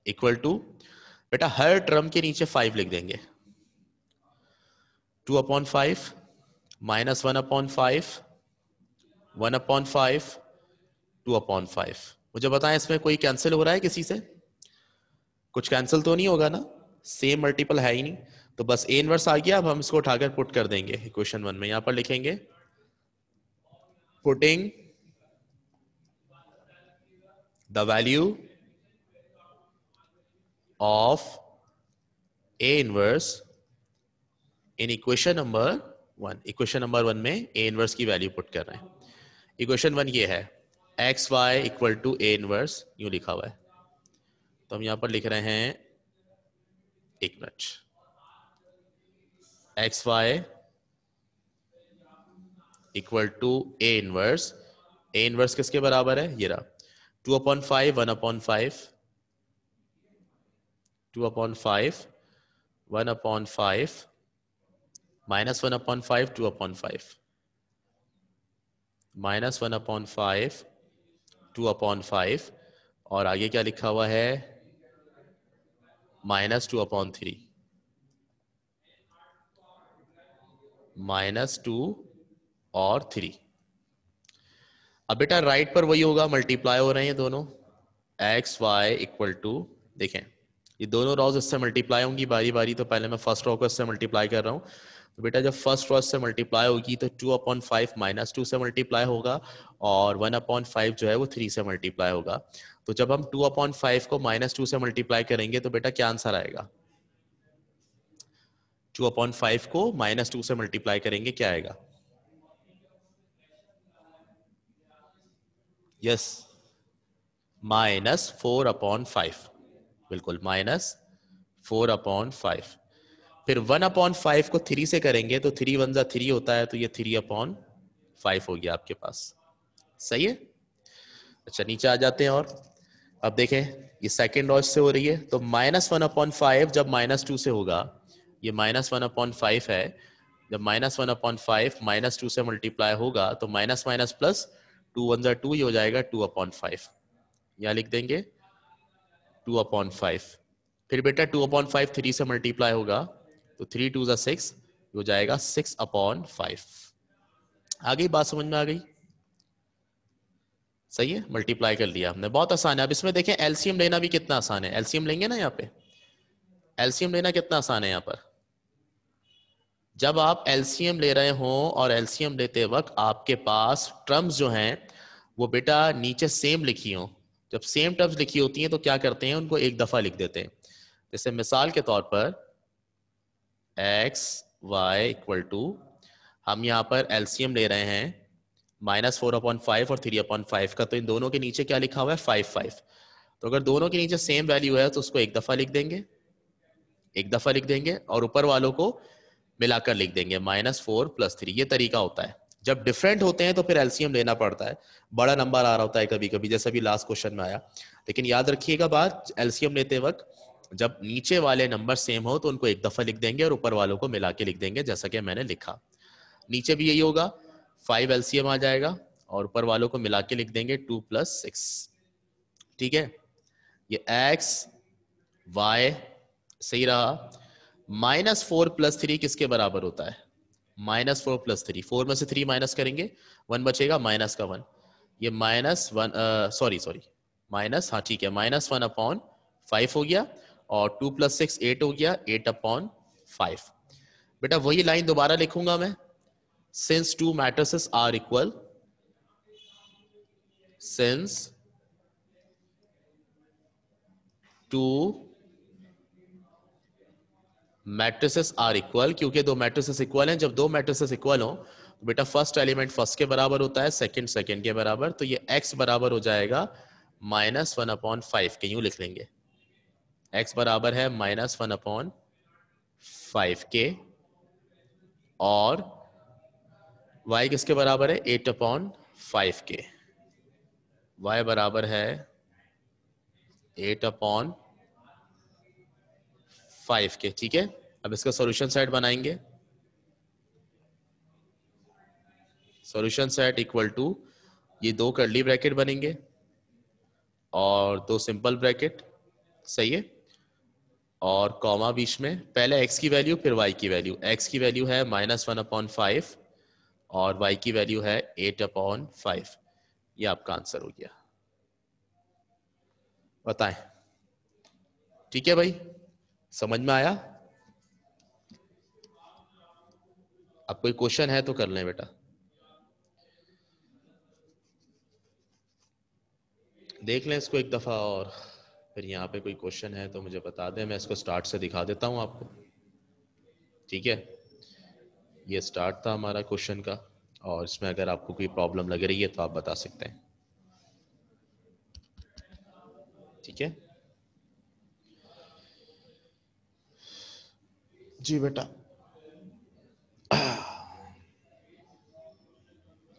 इक्वल टू, बेटा हर टर्म के नीचे 5 लिख देंगे। 2/5 -1/5 1/5 2/5। मुझे बताएं इसमें कोई कैंसिल हो रहा है किसी से? कुछ कैंसिल तो नहीं होगा ना? सेम मल्टीपल है ही नहीं, तो बस ए इनवर्स आ गया। अब हम इसको उठाकर पुट कर देंगे इक्वेशन 1 में। यहां पर लिखेंगे putting the value of A inverse in equation number 1। Equation number 1 में ए इनवर्स की वैल्यू पुट कर रहे हैं। इक्वेशन 1 ये है, X Y equal to A inverse, यूं लिखा हुआ है, तो हम यहां पर लिख रहे हैं, एक minute, X Y equal to A inverse. A inverse किसके बराबर है? ये रहा 2/5 1/5 2/5 1/5 -1/5 2/5 -1/5 2/5 और आगे क्या लिखा हुआ है -2/3 -2 और 3। अब बेटा राइट पर वही होगा, मल्टीप्लाई हो रहे हैं दोनों एक्स वाई इक्वल टू, देखें ये दोनों रॉज इससे मल्टीप्लाई होंगी बारी बारी, तो पहले मैं फर्स्ट रॉ को इससे मल्टीप्लाई कर रहा हूं। तो बेटा जब फर्स्ट रॉ से मल्टीप्लाई होगी तो 2/5 -2 से मल्टीप्लाई होगा और 1/5 जो है वो 3 से मल्टीप्लाई होगा। तो जब हम 2/5 को -2 से मल्टीप्लाई करेंगे तो बेटा क्या आंसर आएगा? 2/5 को -2 से मल्टीप्लाई करेंगे क्या आएगा? यस, -4/5, बिल्कुल -4/5। फिर 1/5 को 3 से करेंगे तो 3 1 3 होता है, तो ये 3/5 हो गया आपके पास। सही है। अच्छा नीचे आ जाते हैं और अब देखें ये सेकेंड रॉ से हो रही है, तो -1/5 जब -2 से होगा, ये -1/5 है, जब -1/5 -2 से मल्टीप्लाई होगा तो माइनस माइनस प्लस 2 1 2 ही हो जाएगा 2/5, यहाँ लिख देंगे 2/5। फिर बेटा 2/5 3 से मल्टीप्लाई होगा तो 3 2 6 हो जाएगा 6/5। आ गई बात, समझ में आ गई? सही है, मल्टीप्लाई कर लिया हमने, बहुत आसान है। अब इसमें देखें एलसीएम लेना भी कितना आसान है, एलसीएम लेंगे ना, यहाँ पे एलसीएम लेना कितना आसान है। यहाँ पर जब आप एलसीएम ले रहे हो और एलसीएम लेते वक्त आपके पास टर्म्स जो हैं वो बेटा नीचे सेम लिखी हो, जब सेम टर्म्स लिखी होती हैं तो क्या करते हैं उनको एक दफा लिख देते हैं। जैसे मिसाल के तौर पर एक्स वाई इक्वल टू, हम यहाँ पर एलसीएम ले रहे हैं -4/5 और 3/5 का, तो इन दोनों के नीचे क्या लिखा हुआ है 5/5। तो अगर दोनों के नीचे सेम वैल्यू है तो उसको एक दफा लिख देंगे, एक दफा लिख देंगे और ऊपर वालों को मिलाकर लिख देंगे -4 + 3। ये तरीका होता है। जब डिफरेंट होते हैं तो फिर एलसीएम लेना पड़ता है, बड़ा नंबर आ रहा होता है कभी कभी, जैसा भी लास्ट क्वेश्चन में आया। लेकिन याद रखिएगा बात, एलसीएम लेते वक्त जब नीचे वाले नंबर सेम हो तो उनको एक दफा लिख देंगे और ऊपर वालों को मिला के लिख देंगे, जैसा कि मैंने लिखा। नीचे भी यही होगा, 5 एलसीएम आ जाएगा और ऊपर वालों को मिला के लिख देंगे 2 + 6। ठीक है, ये एक्स वाई सही रहा। -4 + 3 किसके बराबर होता है? -4 + 3, 4 में से 3 माइनस करेंगे 1 बचेगा, माइनस का 1, ये -1 सॉरी माइनस, हाँ ठीक है, -1/5 हो गया और 2 + 6 8 हो गया, 8/5। बेटा वही लाइन दोबारा लिखूंगा मैं, since 2 matrices are equal, since 2 matrices are equal, क्योंकि दो मैट्रिसेस इक्वल हैं। जब दो मैट्रिसेस इक्वल हो तो बेटा फर्स्ट एलिमेंट फर्स्ट के बराबर होता है, सेकंड सेकंड के बराबर, तो ये x बराबर हो जाएगा -1/5 के, यूं लिख लेंगे x बराबर है -1/5 के, और y किसके बराबर है 8/5 के, y बराबर है 8/5 के। ठीक है, अब इसका सॉल्यूशन सेट बनाएंगे। सॉल्यूशन सेट इक्वल टू, ये दो कर्ली ब्रैकेट बनेंगे और दो सिंपल ब्रैकेट, सही है, और कॉमा बीच में, पहले x की वैल्यू फिर y की वैल्यू। x की वैल्यू है -1/5 और y की वैल्यू है 8/5। ये आपका आंसर हो गया। बताएं, ठीक है भाई, समझ में आया? अब कोई क्वेश्चन है तो कर लें बेटा, देख लें इसको एक दफा, और फिर यहाँ पे कोई क्वेश्चन है तो मुझे बता दें, मैं इसको स्टार्ट से दिखा देता हूँ आपको। ठीक है, ये स्टार्ट था हमारा क्वेश्चन का, और इसमें अगर आपको कोई प्रॉब्लम लग रही है तो आप बता सकते हैं। ठीक है जी बेटा।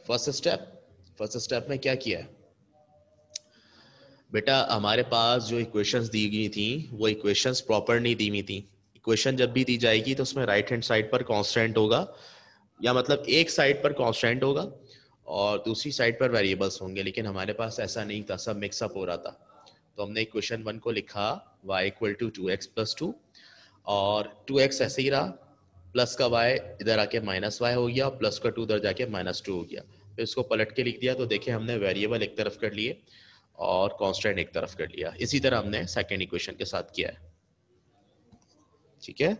फर्स्ट स्टेप में क्या किया है बेटा, हमारे पास जो इक्वेशंस दी गई थी वो इक्वेशंस प्रॉपर नहीं दी हुई थी। इक्वेशन जब भी दी जाएगी तो उसमें राइट हैंड साइड पर कांस्टेंट होगा, या मतलब एक साइड पर कांस्टेंट होगा और दूसरी साइड पर वेरिएबल्स होंगे, लेकिन हमारे पास ऐसा नहीं था, सब मिक्सअप हो रहा था। तो हमने इक्वेशन 1 को लिखा y इक्वल टू 2x+2, और 2x ऐसे ही रहा, प्लस का y इधर आके माइनस वाई हो गया, प्लस का 2 इधर जाके -2 हो गया। फिर इसको पलट के लिख दिया, तो देखें हमने वेरिएबल एक तरफ कर लिए और कांस्टेंट एक तरफ कर लिया। इसी तरह हमने सेकेंड इक्वेशन के साथ किया है। ठीक है,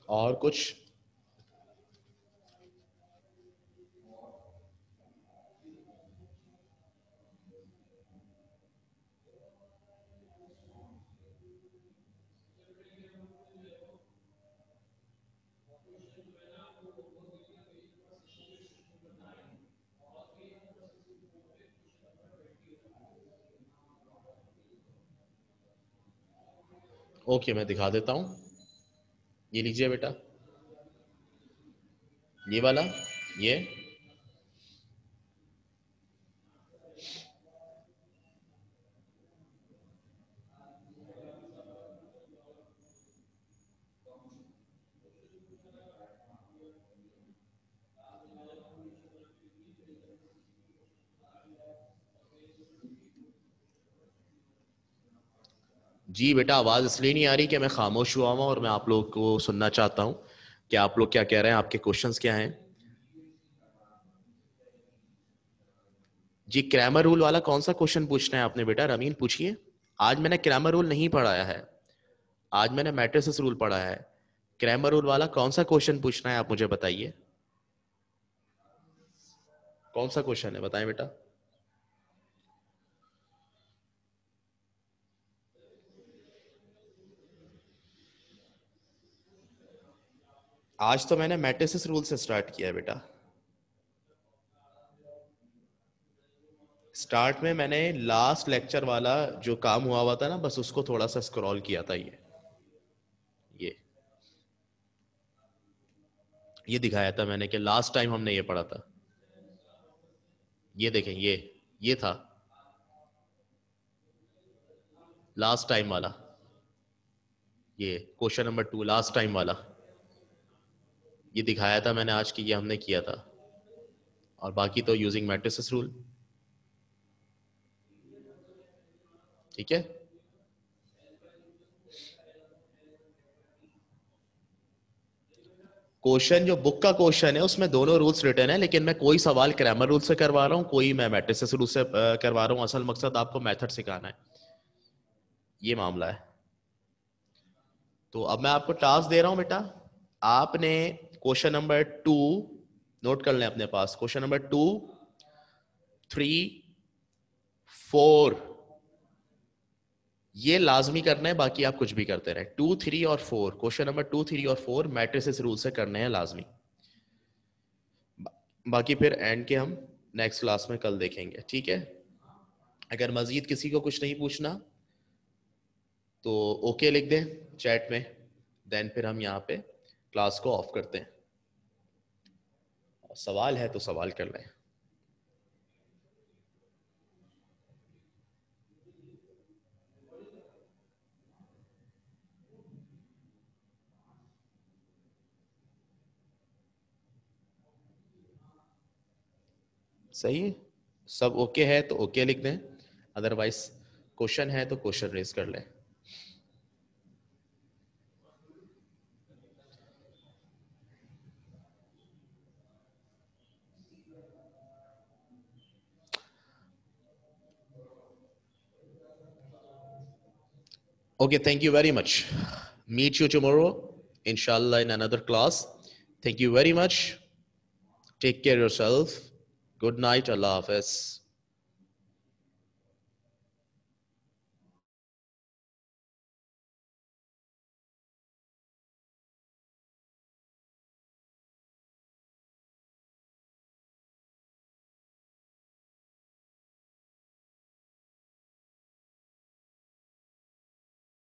और कुछ? ओके, मैं दिखा देता हूं। ये लीजिए बेटा, ये वाला, ये जी बेटा, आवाज इसलिए नहीं आ रही कि मैं खामोश हुआ हूं और मैं आप लोगों को सुनना चाहता हूं कि आप लोग क्या कह रहे हैं, आपके क्वेश्चंस क्या हैं। जी, क्रैमर रूल वाला कौन सा क्वेश्चन पूछना है आपने बेटा? रमीन पूछिए। आज मैंने क्रैमर रूल नहीं पढ़ाया है, आज मैंने मैट्रिसेस रूल पढ़ा है। क्रैमर रूल वाला कौन सा क्वेश्चन पूछना है, आप मुझे बताइए। कौन सा क्वेश्चन है, बताएं बेटा। आज तो मैंने मैट्रिसेस रूल से स्टार्ट किया है बेटा। स्टार्ट में मैंने लास्ट लेक्चर वाला जो काम हुआ था ना, बस उसको थोड़ा सा स्क्रॉल किया था। ये ये दिखाया था मैंने कि लास्ट टाइम हमने ये पढ़ा था। ये देखें, ये था लास्ट टाइम वाला, ये क्वेश्चन नंबर 2 लास्ट टाइम वाला, ये दिखाया था मैंने आज की, ये हमने किया था। और बाकी तो यूजिंग मैट्रिसेस रूल। ठीक है, क्वेश्चन जो बुक का क्वेश्चन है उसमें दोनों रूल्स रिटर्न है, लेकिन मैं कोई सवाल क्रैमर रूल से करवा रहा हूँ, कोई मैं मैट्रिसेस रूल से करवा रहा हूँ। असल मकसद आपको मेथड सिखाना है, ये मामला है। तो अब मैं आपको टास्क दे रहा हूं बेटा, आपने क्वेश्चन नंबर 2 नोट कर लें अपने पास। क्वेश्चन नंबर 2, 3, 4 ये लाजमी करना है, बाकी आप कुछ भी करते रहे। 2, 3 और 4, क्वेश्चन नंबर 2, 3 और 4 मैट्रिसेस रूल से करने हैं लाजमी। बाकी फिर एंड के हम नेक्स्ट क्लास में कल देखेंगे। ठीक है, अगर मजीद किसी को कुछ नहीं पूछना तो ओके लिख दें चैट में, देन फिर हम यहाँ पे क्लास को ऑफ करते हैं। सवाल है तो सवाल कर लें। सही है, सब ओके है तो ओके लिख दें, अदरवाइज क्वेश्चन है तो क्वेश्चन रेज कर लें। Okay, thank you very much. Meet you tomorrow, inshallah, in another class. Thank you very much. Take care of yourself. Good night. Allah Hafiz.